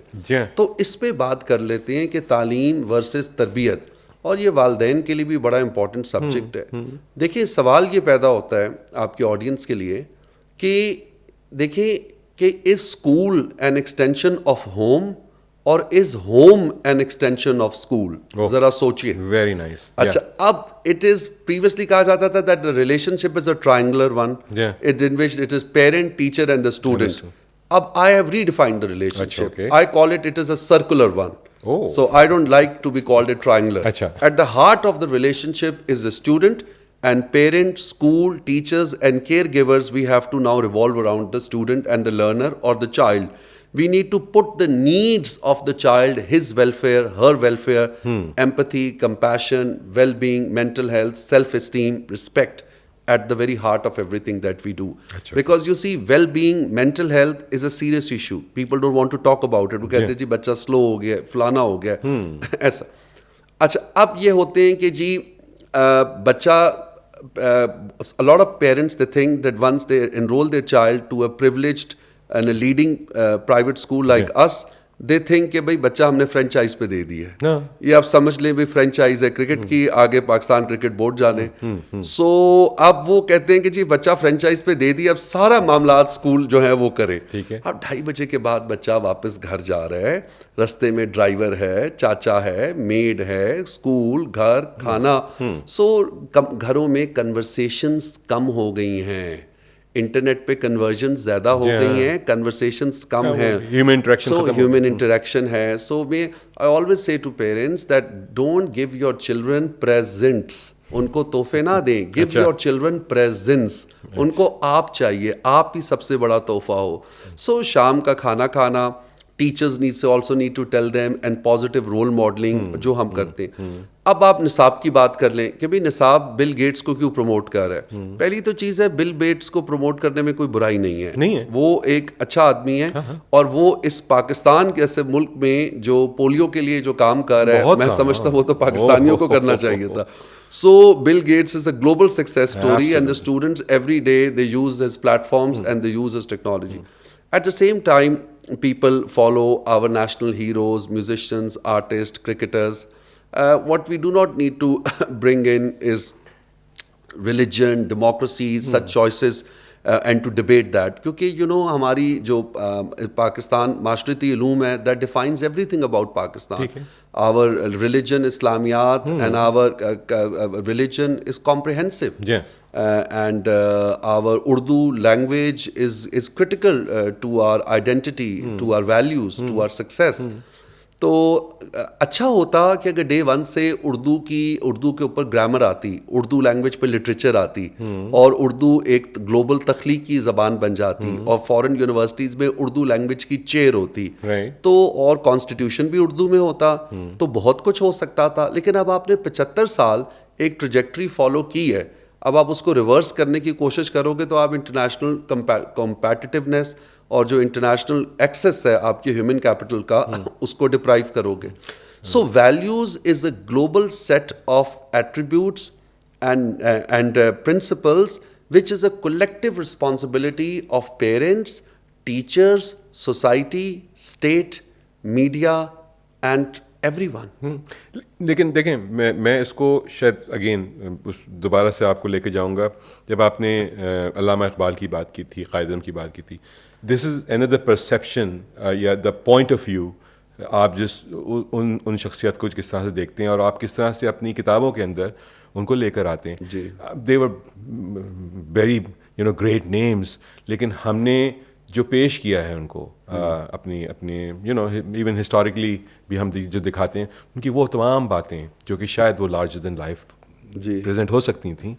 तो इस पे बात कर लेते हैं कि तालीम वर्सेस तरबियत, और ये वालिदैन के लिए भी बड़ा इंपॉर्टेंट सब्जेक्ट है। देखिए, सवाल ये पैदा होता है आपके ऑडियंस के लिए कि देखिए कि is school an extension of home और is home an extension of school? जरा सोचिए। Very nice. अच्छा, अब इट इज प्रीवियसली कहा जाता था that the relationship is a triangular one, it in which it is parent, teacher and the student. अब I have redefined the relationship, I call it is a circular one. So I don't like to be called a triangular. At the heart of the relationship is the student, and parents, school, teachers and caregivers, we have to now revolve around the student and the learner or the child. We need to put the needs of the child, his welfare, her welfare, empathy, compassion, well-being, mental health, self-esteem, respect at the very heart of everything that we do. Because you see, well-being, mental health is a serious issue. People don't want to talk about it. वो कहते हैं जी बच्चा slow हो गया, फलाना हो गया, ऐसा. अच्छा, अब ये होते हैं कि जी बच्चा, a lot of parents, they think that once they enroll their child to a privileged and a leading private school like us, they think कि भाई बच्चा हमने फ्रेंचाइज पे दे दी है. ये आप समझ लें भाई फ्रेंचाइज है क्रिकेट की, आगे पाकिस्तान क्रिकेट बोर्ड जाने. सो अब वो कहते हैं कि जी बच्चा फ्रेंचाइज पे दे दी, अब सारा मामलात स्कूल जो है वो करे. अब 2:30 बजे के बाद बच्चा वापस घर जा रहा है, रास्ते में ड्राइवर है, चाचा है, मेड है, स्कूल, घर, खाना. सो घरों में कन्वर्सेशंस कम हो गई हैं, इंटरनेट पे कन्वर्जन ज़्यादा हो गई हैं, कन्वर्सेशंस कम हैं, ह्यूमन इंटरेक्शन है. सो मैं I always say to parents that don't give your children presents, उनको तोहफे ना दें, गिव योर चिल्ड्रन प्रेजेंस. उनको आप चाहिए, आप ही सबसे बड़ा तोहफा हो. सो शाम का खाना खाना, teachers also need to tell them, and positive role modeling जो हम करते हैं. अब आप निसाब की बात कर लें कि भाई निसाब बिल गेट्स को क्यों प्रमोट कर रहा है. पहली तो चीज़ है, बिल गेट्स को प्रमोट करने में कोई बुराई नहीं है. वो एक अच्छा आदमी है, और वो इस पाकिस्तान के ऐसे मुल्क में जो पोलियो के लिए जो काम कर रहा है, मैं समझता वो तो पाकिस्तानियों को करना चाहिए था. So Bill Gates is a global success story, and the students every day they use his platforms and they use his technology. At the same time, people follow our national heroes, musicians, artists, cricketers. What we do not need to bring in is religion, democracy, such choices, and to debate that. क्योंकि हमारी जो पाकिस्तान माशरती इलूम है, that defines everything about Pakistan. Our religion, Islamiyat, and our religion is comprehensive. And our Urdu language is critical to our identity, to our values, to our success. तो अच्छा होता कि अगर day 1 से उर्दू के ऊपर ग्रामर आती, उर्दू लैंग्वेज पे लिटरेचर आती, और उर्दू एक ग्लोबल तख्लीकी ज़बान बन जाती, और फॉरेन यूनिवर्सिटीज़ में उर्दू लैंग्वेज की चेयर होती, तो और कॉन्स्टिट्यूशन भी उर्दू में होता, तो बहुत कुछ हो सकता था. लेकिन अब आपने 75 साल एक ट्रजेक्ट्री फॉलो की है, अब आप उसको रिवर्स करने की कोशिश करोगे तो आप इंटरनेशनल कम्पैटिटिवनेस और जो इंटरनेशनल एक्सेस है आपके ह्यूमन कैपिटल का, उसको डिप्राइव करोगे. So values is a global set of attributes and principles which is a collective responsibility of parents, teachers, society, state, media and everyone. लेकिन देखें, मैं इसको शायद अगेन दोबारा से आपको लेके जाऊंगा. जब आपने अल्लामा इकबाल की बात की थी, कायदम की बात की थी, दिस इज़ अनदर परसेप्शन या द पॉइंट ऑफ व्यू. आप जिस उन शख्सियत को किस तरह से देखते हैं और आप किस तरह से अपनी किताबों के अंदर उनको लेकर आते हैं. दे वर वेरी ग्रेट नेम्स, लेकिन हमने जो पेश किया है उनको अपने इवन हिस्टोरिकली भी हम जो दिखाते हैं, उनकी वो तमाम बातें जो कि शायद वो लार्जर देन लाइफ प्रेजेंट हो सकती थी,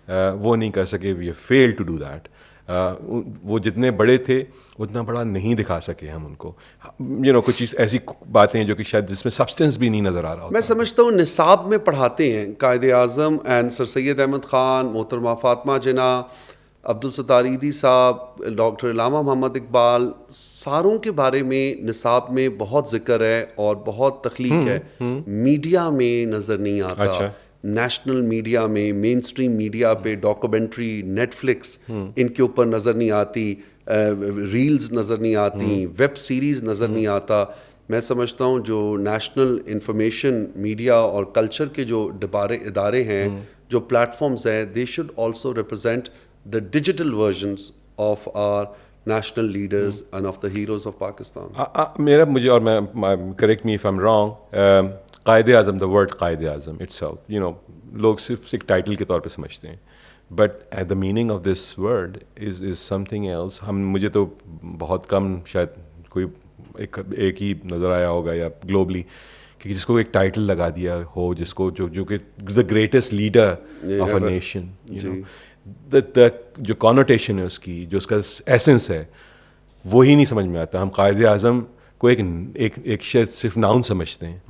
वो नहीं कर सके. We fail to do that. वो जितने बड़े थे उतना बड़ा नहीं दिखा सके हम उनको, कुछ चीज़ ऐसी बातें हैं जो कि शायद जिसमें सब्सटेंस भी नहीं नज़र आ रहा होता। मैं समझता हूँ निसाब में पढ़ाते हैं कायदे आज़म एंड सर सैयद अहमद ख़ान, मोहतरमा फातिमा जिना, अब्दुल सत्तार ईदी साहब, डॉक्टर इलामा मोहम्मद इकबाल, सारों के बारे में निसाब में बहुत जिक्र है और बहुत तख्लीक है। मीडिया में नज़र नहीं आता। अच्छा। नेशनल मीडिया में, मेन स्ट्रीम मीडिया पे डॉक्यूमेंट्री, नेटफ्लिक्स, इनके ऊपर नज़र नहीं आती, रील्स नज़र नहीं आती, वेब सीरीज़ नज़र नहीं आता। मैं समझता हूँ जो नेशनल इंफॉर्मेशन मीडिया और कल्चर के जो इदारे हैं, जो प्लेटफॉर्म्स हैं, they should also represent the digital versions of our national leaders and of the heroes of Pakistan. मेरा मुझे और मैं correct me if I'm wrong, कायदे आज़म, the word कायदे आज़म itself, लोग सिर्फ एक टाइटल के तौर पे समझते हैं, but the meaning of this word is something else. मुझे तो बहुत कम शायद कोई एक ही नज़र आया होगा या ग्लोबली कि जिसको एक टाइटल लगा दिया हो, जिसको जो कि the greatest leader of a nation, जो कॉनोटेशन है उसकी, जो उसका एसेंस है, वो ही नहीं समझ में आता। हम कायदे आज़म को एक सिर्फ नाउन समझते हैं,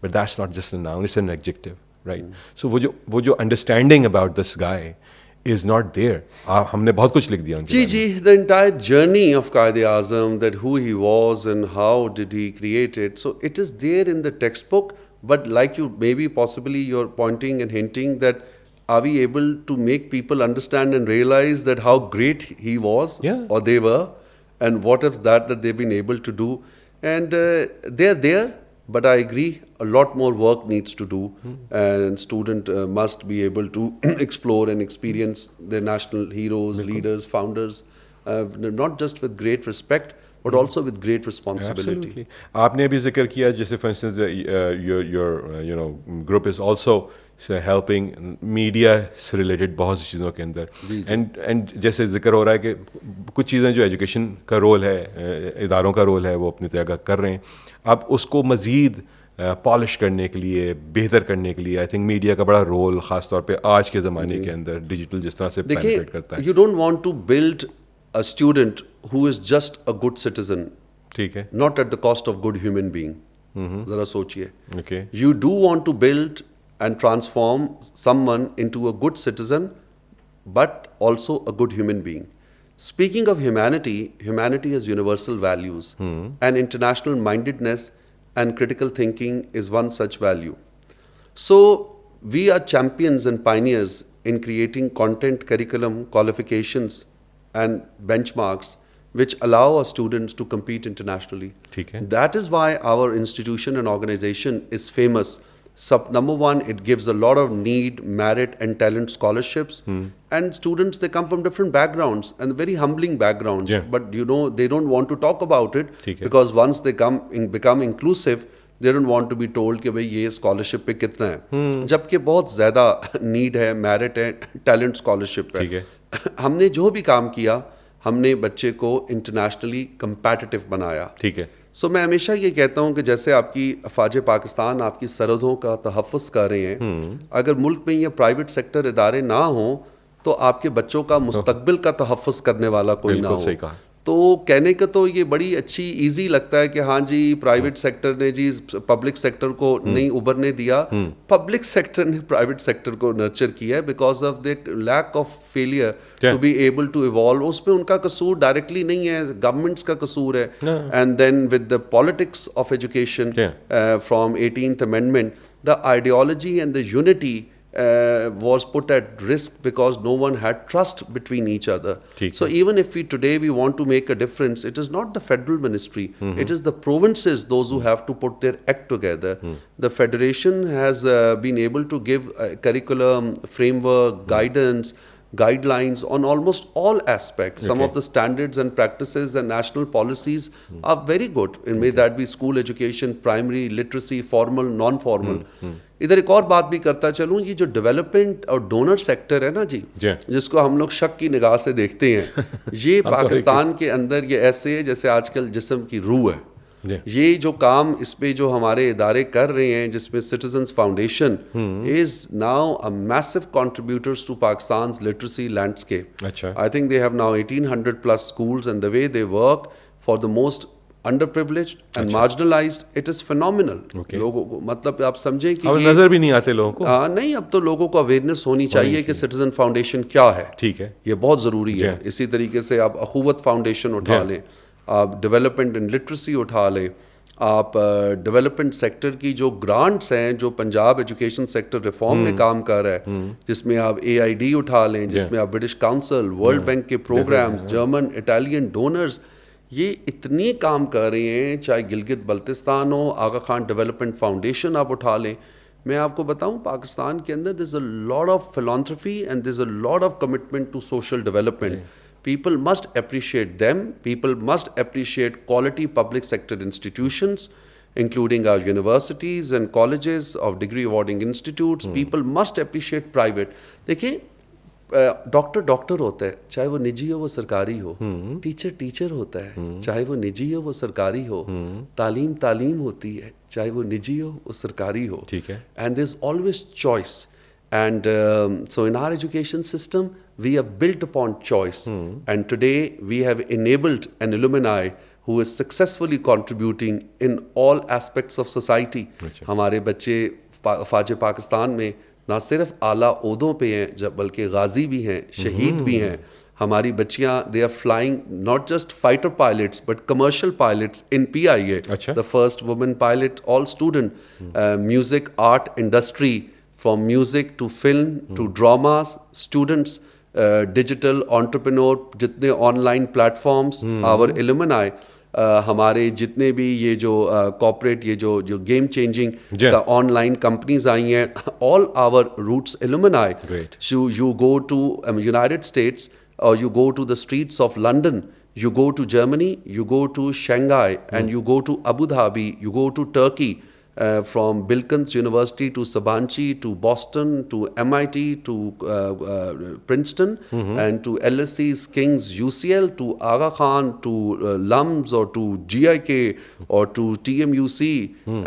but that's not just a noun, it's an adjective, right? So वो जो understanding about this guy is not there. हमने बहुत कुछ लिख दिया उनके जी, the entire journey of Qaid Azam, that who he was and how did he create it, so it is there in the textbook, but like you maybe possibly you're pointing and hinting that are we able to make people understand and realize that how great he was, or they were, and what is that they've been able to do, and they're there, but I agree a lot more work needs to do, and student must be able to explore and experience their national heroes, leaders, founders, not just with great respect but also with great responsibility. Absolutely. आपने अभी जिक्र किया जैसे for instance your group is also helping media से related बहुत सी चीज़ों के अंदर, and जैसे जिक्र हो रहा है कि कुछ चीज़ें जो एजुकेशन का रोल है, इदारों का रोल है, वो अपनी तरह कर रहे हैं। अब उसको मज़ीद पॉलिश करने के लिए, बेहतर करने के लिए आई थिंक मीडिया का बड़ा रोल, ख़ास तौर पे आज के ज़माने के अंदर डिजिटल जिस तरह से पेनिट्रेट करता है। You don't want to build a student who is just a good citizen, ठीक है, not at the cost of good human being. ज़रा सोचिए। Okay. You do want to build and transform someone into a good citizen, but also a good human being. Speaking of humanity, humanity has universal values, and international mindedness and critical thinking is one such value. So we are champions and pioneers in creating content, curriculum, qualifications and benchmarks which allow our students to compete internationally. That is why our institution and organization is famous. Number one, it gives a lot of need, merit and talent scholarships, and students, they come from different backgrounds and very humbling backgrounds, but they don't want to talk about it because once they become inclusive, they don't want to be told कि भाई ये scholarship पे कितना है, जबकि बहुत ज़्यादा need है, merit है, talent scholarship है। हमने जो भी काम किया, हमने बच्चे को इंटरनेशनली competitive बनाया। ठीक है। सो मैं हमेशा ये कहता हूँ कि जैसे आपकी अफवाज पाकिस्तान आपकी सरहदों का तहफ़्फ़ुज़ कर रहे हैं, अगर मुल्क में ये प्राइवेट सेक्टर इदारे ना हों तो आपके बच्चों का मुस्तकबिल का तहफ़्फ़ुज़ करने वाला कोई ना हो। तो कहने का तो ये बड़ी अच्छी इजी लगता है कि हाँ जी प्राइवेट सेक्टर ने जी पब्लिक सेक्टर को नहीं उभरने दिया, पब्लिक सेक्टर ने प्राइवेट सेक्टर को नर्चर किया है because of the lack of failure to be able to evolve. उसमें उनका कसूर डायरेक्टली नहीं है, गवर्नमेंट्स का कसूर है। And then with the politics of education from 18th amendment, the ideology and the unity was put at risk because no one had trust between each other. So even if today we want to make a difference, it is not the federal ministry, it is the provinces, those who have to put their act together. The federation has been able to give curriculum, framework, guidelines on almost all aspects. Some of the standards and practices and national policies are very good, may that be school education, primary, literacy, formal, non-formal. इधर एक और बात भी करता चलूँ, ये जो development और डोनर सेक्टर है ना जी, जिसको हम लोग शक की निगाह से देखते हैं, ये पाकिस्तान के अंदर ये ऐसे है जैसे आजकल जिस्म की रूह है। ये जो काम इस पे जो हमारे इदारे कर रहे हैं, जिसमें citizens foundation is now a massive contributors to Pakistan's literacy landscape. I think they have now 1800 plus schools and the way they work for the most underprivileged and marginalized, it is phenomenal. लोगों को मतलब आप समझें कि अब नजर भी नहीं आते लोगों को. नहीं, अब तो लोगों को अवेयरनेस होनी चाहिए कि सिटीजन फाउंडेशन क्या है. ठीक है, ये बहुत ज़रूरी है. इसी तरीके से आप अखुवत फाउंडेशन उठा लें, आप डेवलपमेंट इन लिटरेसी उठा लें, आप डेवलपमेंट सेक्टर की जो ग्रांट्स हैं जो पंजाब एजुकेशन सेक्टर रिफॉर्म में काम कर रहा है, जिसमें आप AID उठा लें, जिसमें आप ब्रिटिश काउंसिल, वर्ल्ड बैंक के प्रोग्राम्स, जर्मन इटालियन डोनर्स, ये इतने काम कर रहे हैं. चाहे गिलगित बल्तिस्तान हो, आगा खान डेवलपमेंट फाउंडेशन आप उठा लें. मैं आपको बताऊं, पाकिस्तान के अंदर there's a lot of philanthropy and there's a lot of commitment to social development. People must appreciate them. People must appreciate quality public sector institutions, including our universities and colleges of degree awarding institutes. People must appreciate private. देखिए, doctor होता है, चाहे वो निजी हो वो सरकारी हो. टीचर होता है, चाहे वो निजी हो वो सरकारी हो. तालीम होती है, चाहे वो निजी हो वो सरकारी हो. ठीक है. And there is always choice. And so in our education system, we have built upon choice. And today we have enabled an alumni who is successfully contributing in all aspects of society. हमारे बच्चे फ़ाज पाकिस्तान में ना सिर्फ आला ओहदों पे हैं, जब बल्कि गाजी भी हैं, शहीद भी हैं. हमारी बच्चियाँ, they are flying not just fighter pilots but commercial pilots in PIA. The first woman pilot, all student, music, art, industry, from music to film to dramas, students, digital entrepreneur, जितने online platforms, our alumni, हमारे जितने भी ये जो corporate, ये जो game changing का online companies आई हैं, all our roots alumni. So you go to United States or you go to the streets of London, you go to Germany, you go to Shanghai, and you go to Abu Dhabi, you go to Turkey. From Bilkins University to Sabanchi to Boston to MIT to Princeton and to LSE's King's UCL to Aga Khan to LUMS or to GIK or to TMUC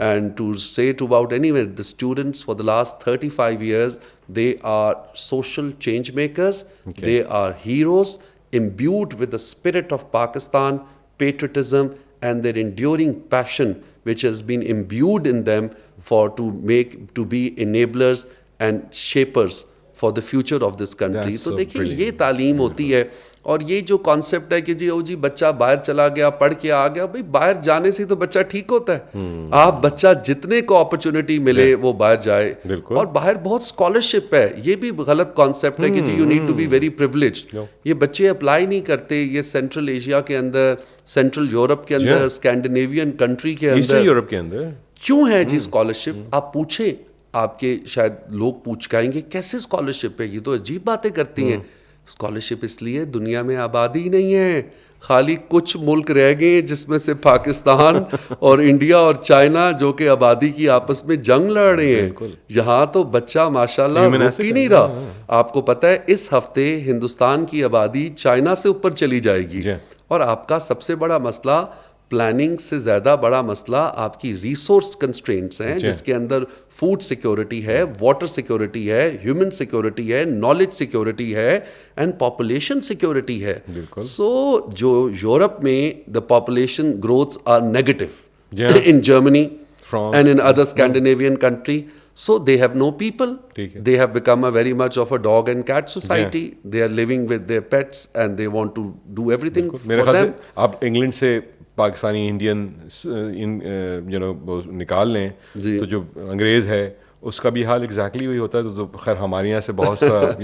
and to say to about anywhere, the students for the last 35 years, they are social change makers. They are heroes imbued with the spirit of Pakistan, patriotism, and their enduring passion, which has been imbued in them to be enablers and shapers for the future of this country. तो देखिए, ये तालीम होती है. और ये जो concept है कि जी बच्चा बाहर चला गया, पढ़ के आ गया, भाई बाहर जाने से तो बच्चा ठीक होता है. आप बच्चा जितने को अपॉर्चुनिटी मिले वो बाहर जाए. और बाहर बहुत स्कॉलरशिप है. ये भी गलत कॉन्सेप्ट है कि जी you need to be very privileged. ये बच्चे अप्लाई नहीं करते. ये सेंट्रल एशिया के अंदर, सेंट्रल यूरोप के अंदर, स्कैंडिनेवियन कंट्री के अंदर, ईस्टर्न यूरोप के अंदर क्यों है जी स्कॉलरशिप? आप पूछें, आपके शायद लोग पूछ कहेंगे कैसे स्कॉलरशिप है, ये तो अजीब बातें करती हैं. स्कॉलरशिप इसलिए, दुनिया में आबादी नहीं है, खाली कुछ मुल्क रह गए जिसमें से पाकिस्तान और इंडिया और चाइना, जो कि आबादी की आपस में जंग लड़ रहे हैं. यहाँ तो बच्चा माशाल्लाह रुक ही नहीं रहा. आपको पता है इस हफ्ते हिंदुस्तान की आबादी चाइना से ऊपर चली जाएगी. और आपका सबसे बड़ा मसला, प्लानिंग से ज़्यादा बड़ा मसला आपकी रिसोर्स कंस्ट्रेंट्स हैं, जिसके अंदर फूड सिक्योरिटी है, वाटर सिक्योरिटी है, ह्यूमन सिक्योरिटी है, नॉलेज सिक्योरिटी है एंड पॉपुलेशन सिक्योरिटी है. सो जो यूरोप में the population growths are negative in Germany and in other Scandinavian country. So they have no people. They have become a very much of a dog and cat society. They are living with their pets and they want to do everything for them. आप England से Pakistani Indian निकाल लें तो जो अंग्रेज है उसका भी हाल एग्जैक्टली वही होता है. तो खैर हमारे यहाँ से बहुत सा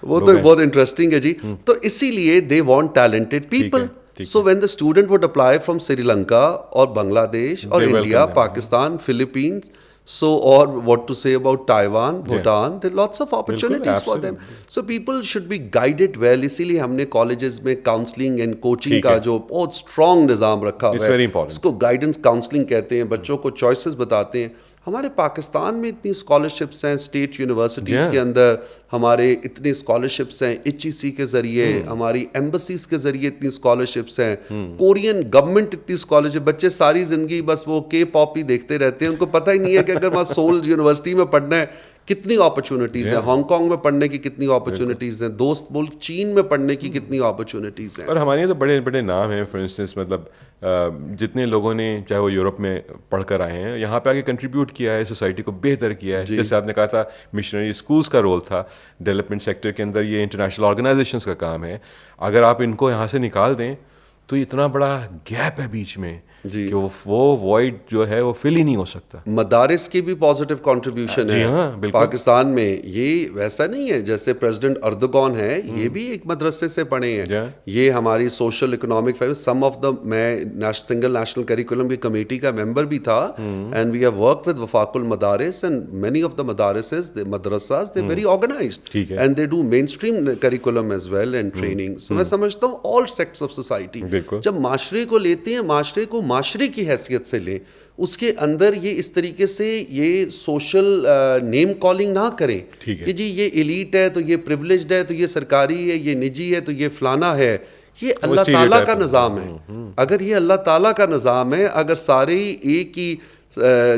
वो तो बहुत इंटरेस्टिंग है जी. तो इसीलिए they want talented people. So when the student would apply from Sri Lanka or Bangladesh or India, Pakistan, Philippines, so or what to say about Taiwan, Bhutan, there are lots of opportunities for them. So people should be guided well. इसीलिए हमने colleges में counseling and coaching का जो बहुत strong निज़ाम रखा हुआ है. इसको guidance counseling कहते हैं. बच्चों को choices बताते हैं. हमारे पाकिस्तान में इतनी स्कॉलरशिप्स हैं स्टेट यूनिवर्सिटीज़ के अंदर, हमारे इतनी स्कॉलरशिप्स हैं HEC के ज़रिए, हमारी एम्बसीज के ज़रिए इतनी स्कॉलरशिप्स हैं, कोरियन गवर्नमेंट इतनी स्कॉलरशिप, बच्चे सारी ज़िंदगी बस वो K-pop ही देखते रहते हैं, उनको पता ही नहीं है कि अगर वहाँ सोल यूनिवर्सिटी में पढ़ना है कितनी अपॉर्चुनिटीज़ हैं, हांगकांग में पढ़ने की कितनी अपॉर्चुनिटीज़ हैं, दोस्त मुल्क चीन में पढ़ने की कितनी अपॉर्चुनिटीज़ हैं। और हमारे यहाँ तो बड़े बड़े नाम हैं, फॉर इंस्टेंस मतलब जितने लोगों ने चाहे वो यूरोप में पढ़ कर आए हैं, यहाँ पे आके कंट्रीब्यूट किया है, सोसाइटी को बेहतर किया है। जैसे आपने कहा था मिशनरी स्कूल्स का रोल था डेवलपमेंट सेक्टर के अंदर, ये इंटरनेशनल ऑर्गेनाइजेशंस का काम है। अगर आप इनको यहाँ से निकाल दें तो इतना बड़ा गैप है बीच में जी, कि वो वॉइड जो है वो फिल ही नहीं हो सकता। मदारिस की भी पॉजिटिव कंट्रीब्यूशन है हाँ, बिल्कुल। पाकिस्तान में। ये वैसा नहीं है जैसे प्रेसिडेंट अर्दोगान है, ये भी एक मदरसे से पढ़े हैं। ये हमारी social economic some of the, मैं सिंगल नेशनल करिकुलम की कमेटी का मेंबर भी था, and we have worked with Wafaqul Madaris, and many of the मदारिसेस the madrasas they very organised and they do mainstream curriculum as well and training. So मैं समझता हूँ all sects of society जब माशरे को लेते हैं, माशरे को माशरे की हैसियत से लें, उसके अंदर ये इस तरीके से ये सोशल नेम कॉलिंग ना करें कि जी ये एलीट है तो ये प्रिविलेज्ड है तो ये सरकारी है, ये निजी है तो ये फलाना है। ये अल्लाह ताला का निज़ाम है। अगर ये अल्लाह ताला का निज़ाम है, अगर सारे एक ही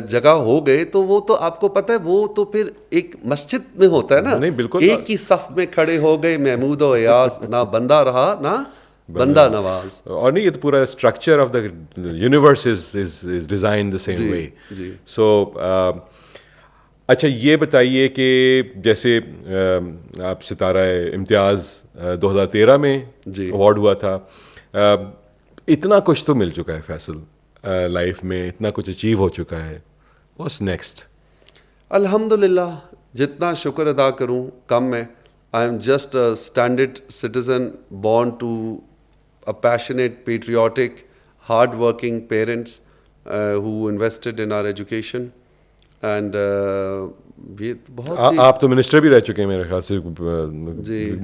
जगह हो गए तो वो तो आपको पता है वो तो फिर एक मस्जिद में होता है ना। नहीं, बिल्कुल। एक ही सफ में खड़े हो गए महमूद और अयास, ना बंदा रहा ना बंदा नवाज। और नहीं, ये तो पूरा structure of the universe is design the same way. So अच्छा, ये बताइए कि जैसे आप सितारा इम्तियाज़ 2013 में अवार्ड हुआ था, इतना कुछ तो मिल चुका है फैसल लाइफ में, इतना कुछ अचीव हो चुका है, व्हाट्स नेक्स्ट? अल्हम्दुलिल्लाह, जितना शुक्र अदा करूं कम है। I am just a standard citizen born to a passionate, patriotic, hard-working parents who invested in our education, and ये बहुत आप तो मिनिस्टर भी रह चुके हैं मेरे ख्याल से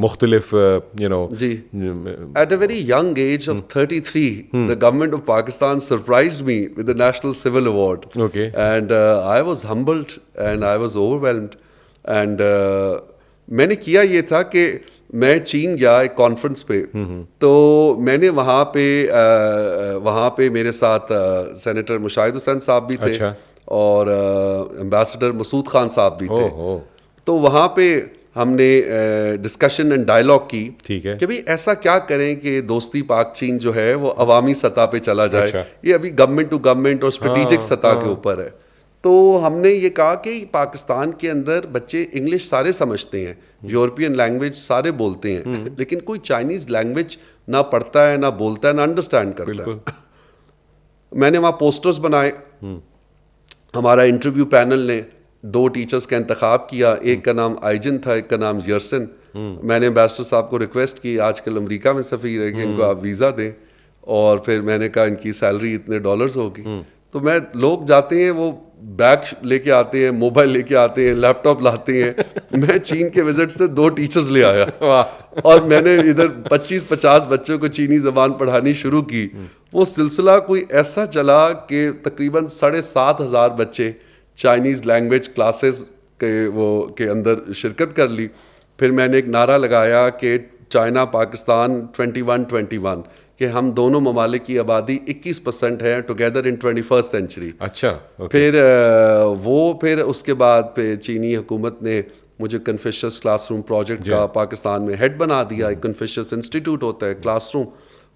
मुख्तलिफ जी। At a very young age of 33, the government of Pakistan surprised me with the National Civil Award. Okay. And I was humbled and I was overwhelmed. And मैंने किया ये था कि मैं चीन गया एक कॉन्फ्रेंस पे, तो मैंने वहाँ पे मेरे साथ सेनेटर मुशाहिद हुसैन साहब भी थे। अच्छा। और एम्बेसडर मसूद खान साहब भी थे। तो वहाँ पे हमने डिस्कशन एंड डायलॉग की कि भाई ऐसा क्या करें कि दोस्ती पाक चीन जो है वो अवामी सतह पे चला जाए। अच्छा। ये अभी गवर्नमेंट टू गवर्नमेंट और स्ट्रेटेजिक सतह के ऊपर है। तो हमने ये कहा कि पाकिस्तान के अंदर बच्चे इंग्लिश सारे समझते हैं, यूरोपियन लैंग्वेज सारे बोलते हैं, लेकिन कोई चाइनीज़ लैंग्वेज ना पढ़ता है, ना बोलता है, ना अंडरस्टैंड करता है। मैंने वहाँ पोस्टर्स बनाए, हमारा इंटरव्यू पैनल ने 2 टीचर्स का इंतखाब किया, एक का नाम आइजन था, एक का नाम यर्सन। मैंने एम्बेसडर साहब को रिक्वेस्ट की, आजकल अमेरिका में सफ़ीर है, कि इनको आप वीज़ा दें, और फिर मैंने कहा इनकी सैलरी इतने डॉलर्स होगी। तो मैं लोग जाते हैं वो बैग लेके आते हैं, मोबाइल लेके आते हैं, लैपटॉप लाते हैं। मैं चीन के विजिट से 2 टीचर्स ले आया और मैंने इधर 25-50 बच्चों को चीनी ज़बान पढ़ानी शुरू की। वो सिलसिला कोई ऐसा चला कि तकरीबन 7,500 बच्चे चाइनीज़ लैंग्वेज क्लासेस के अंदर शिरकत कर ली। फिर मैंने एक नारा लगाया कि चाइना पाकिस्तान 21-21, कि हम दोनों ममालिक की आबादी 21% है, टुगेदर इन 21st सेंचुरी। अच्छा। फिर उसके बाद फिर चीनी हुकूमत ने मुझे कन्फ्यूशियस क्लासरूम प्रोजेक्ट का पाकिस्तान में हेड बना दिया। एक कन्फ्यूशियस इंस्टीट्यूट होता है क्लासरूम,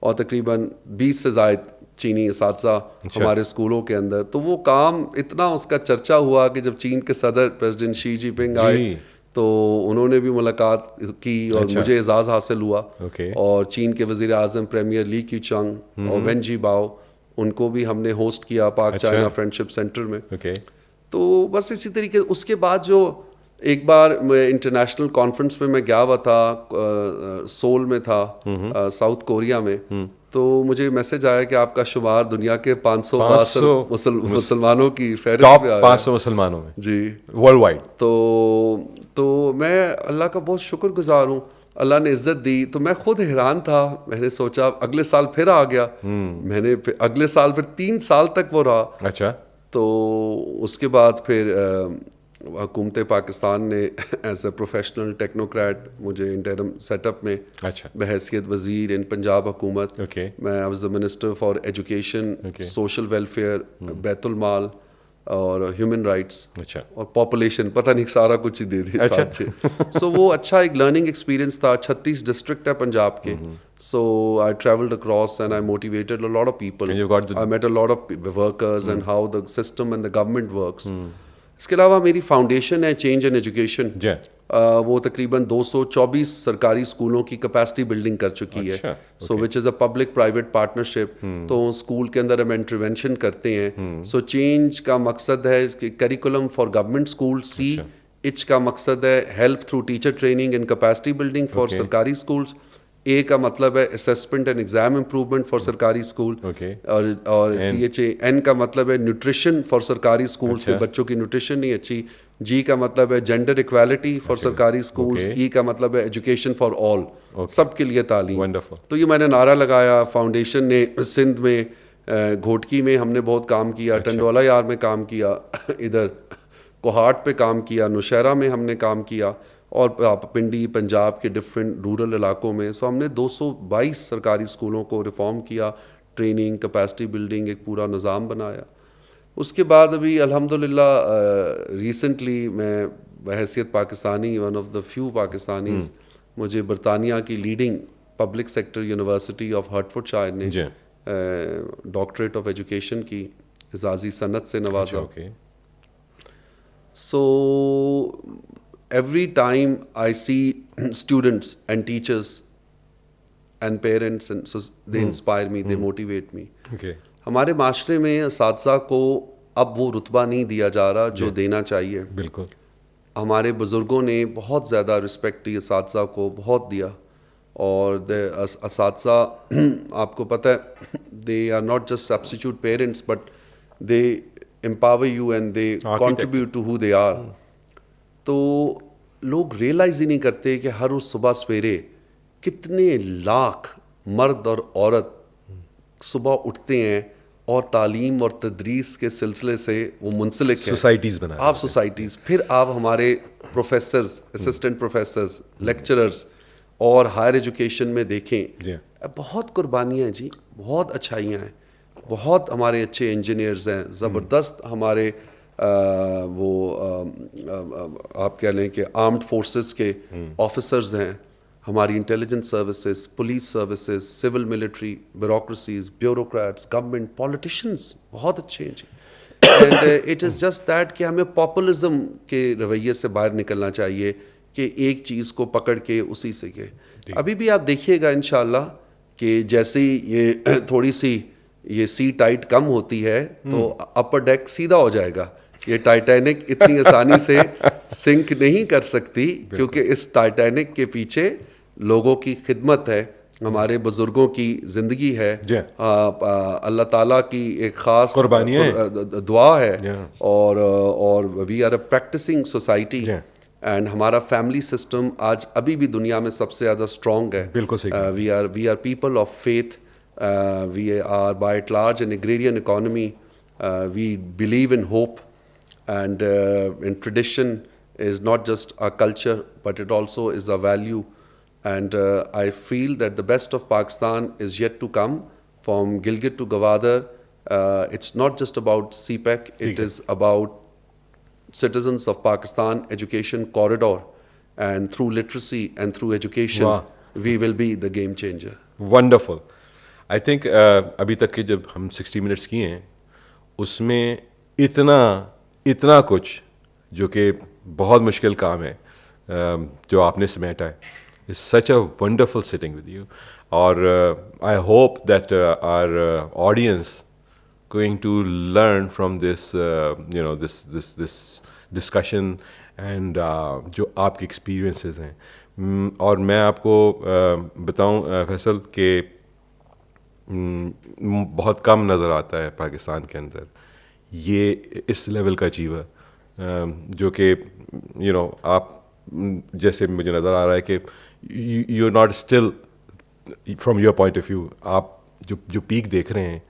और तकरीबन 20 से ज़ायद चीनी असातिज़ा हमारे स्कूलों के अंदर। तो वो काम इतना उसका चर्चा हुआ कि जब चीन के सदर प्रेसिडेंट शी जिनपिंग आए तो उन्होंने भी मुलाकात की और मुझे एजाज़ हासिल हुआ। और चीन के वज़ीर आज़म प्रीमियर ली क्यूचंग और वेन जी बाओ, उनको भी हमने होस्ट किया पाक चाइना फ्रेंडशिप सेंटर में। तो बस इसी तरीके। उसके बाद जो एक बार इंटरनेशनल कॉन्फ्रेंस में मैं गया हुआ था, सोल में था, साउथ कोरिया में, तो मुझे मैसेज आया कि आपका शुमार दुनिया के 500 मुसलमानों की फहरिस्त में आया, 500 मुसलमानों में जी, वर्ल्ड वाइड। तो मैं अल्लाह का बहुत शुक्रगुजार हूँ, अल्लाह ने इज्जत दी। तो मैं खुद हैरान था, मैंने सोचा अगले साल फिर आ गया। मैंने अगले साल फिर 3 साल तक वो रहा। अच्छा। तो उसके बाद फिर हुकूमत पाकिस्तान ने एज ए प्रोफेशनल टेक्नोक्रेट मुझे इंटरम सेटअप में अच्छा, बहैसियत वज़ीर इन पंजाब हुकूमत, okay, मैं I was the minister for education, Okay. Social welfare, Baitul Mal और ह्यूमन राइट्स अच्छा, और पॉपुलेशन, पता नहीं सारा कुछ ही दे दिया अच्छा। था अच्छे। सो वो अच्छा एक लर्निंग एक्सपीरियंस था। 36 डिस्ट्रिक्ट है पंजाब के, so I travelled across and I motivated a lot of people, And you got the- I met a lot of workers and how the system and the government works. इसके अलावा मेरी foundation है change in education, Yeah. वो तकरीबन 224 सरकारी स्कूलों की capacity building कर चुकी अच्छा, है। So which is a public private partnership. तो स्कूल के अंदर हम इंटरवेंशन करते हैं। सो चेंज का मकसद है कि curriculum for government school C, H का मकसद है help through teacher training and capacity building for Okay. सरकारी स्कूल्स, ए का मतलब है assessment and exam improvement for सरकारी स्कूल, Okay. और CHA, एन का मतलब है न्यूट्रिशन फॉर सरकारी स्कूल्स के अच्छा। बच्चों की न्यूट्रिशन नहीं अच्छी, जी का मतलब है जेंडर इक्वालिटी फॉर सरकारी स्कूल्स, Okay. ई का मतलब है एजुकेशन फॉर ऑल, सबके लिए तालीम। Wonderful. तो ये मैंने नारा लगाया। फाउंडेशन ने सिंध में घोटकी में हमने बहुत काम किया, टंडोला यार में काम किया, इधर कोहाट पे काम किया, नौशहरा में हमने काम किया, और पिंडी पंजाब के डिफरेंट रूरल इलाकों में। सो हमने 222 सरकारी स्कूलों को रिफॉर्म किया, ट्रेनिंग, कैपेसिटी बिल्डिंग, एक पूरा निज़ाम बनाया। उसके बाद अभी अल्हम्दुलिल्लाह रिसेंटली मैं बहैसियत Pakistani, one of the few Pakistanis, मुझे बरतानिया की leading public sector university of Hertfordshire ने जी, डॉक्टरेट ऑफ एजुकेशन की एजाज़ी सनत से नवाजा। okay, So every time I see students and teachers and parents, and so they inspire me, they motivate me. okay, हमारे माशरे में असातिज़ा को अब वो रुतबा नहीं दिया जा रहा जो देना चाहिए। बिल्कुल, हमारे बुज़ुर्गों ने बहुत ज़्यादा रिस्पेक्ट असातिज़ा को बहुत दिया, और असातिज़ा आपको पता है they are not just substitute parents, but they empower you and they contribute to who they are. तो लोग रियलाइज ही नहीं करते कि हर उस सुबह सवेरे कितने लाख मर्द और औरत सुबह उठते हैं और तालीम और तदरीस के सिलसिले से वो मुंसलिक हैं। सोसाइटीज़ बना आप सोसाइटीज़, फिर आप हमारे प्रोफेसर्स, असिस्टेंट प्रोफेसर्स, लेक्चरर्स और हायर एजुकेशन में देखें, बहुत कुर्बानियाँ हैं जी, बहुत अच्छाइयाँ हैं, बहुत हमारे अच्छे इंजीनियर्स हैं, ज़बरदस्त हमारे आप कह लें कि आर्म्ड फोर्सेस के ऑफिसर्स हैं, हमारी intelligence services, police services, civil military, bureaucracies, bureaucrats, government, politicians बहुत अच्छे हैं जी। And it is just that कि हमें पॉपुलिज्म के रवैये से बाहर निकलना चाहिए कि एक चीज़ को पकड़ के उसी से के। अभी भी आप देखिएगा इंशाल्लाह कि जैसे ही ये थोड़ी सी ये सी टाइट कम होती है तो अपर डेक सीधा हो जाएगा। ये टाइटैनिक इतनी आसानी से सिंक नहीं कर सकती, क्योंकि इस टाइटैनिक के पीछे लोगों की खिदमत है, हमारे बुजुर्गों की ज़िंदगी है, अल्लाह ताला की एक ख़ास दुआ है, और we are a practising society, and हमारा फैमिली सिस्टम आज अभी भी दुनिया में सबसे ज़्यादा स्ट्रॉन्ग है। बिल्कुल सही। We are people of faith, we are by at large an agrarian economy, we believe in hope, and in tradition is not just a culture but it also is a value, and I feel that the best of Pakistan is yet to come from Gilgit to Gwadar. It's not just about CPEC, it is about citizens of Pakistan education corridor, and through literacy and through education we will be the game changer. Wonderful. I think अभी तक के जब हम 60 minutes किए हैं उसमें इतना कुछ जो कि बहुत मुश्किल काम है जो आपने समेटा है, it's such a wonderful sitting with you, और I hope that our audience going to learn from this this discussion and जो आपके एक्सपीरियंसेस हैं। और मैं आपको बताऊं फैसल के बहुत कम नज़र आता है पाकिस्तान के अंदर ये इस लेवल का अचीवर, जो कि आप जैसे मुझे नज़र आ रहा है कि you are not still from your point of view, आप जो पीक देख रहे हैं,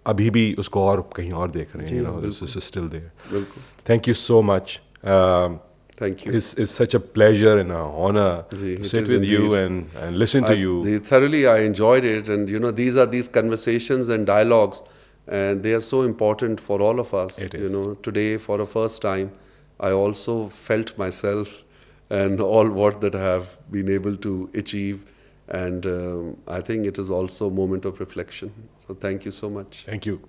अभी भी उसको और कहीं और देख रहे हैं, you know, this is still there. बिल्कुल. Thank you so much. Thank you. It's such a pleasure and an honor Ji, to it sit is with you indeed. and listen to you. Thoroughly, I enjoyed it, and you know, these conversations and dialogues, and they are so important for all of us. It You is. know, today for the first time, I also felt myself and all what that I have been able to achieve, and I think it is also a moment of reflection. So thank you so much. Thank you.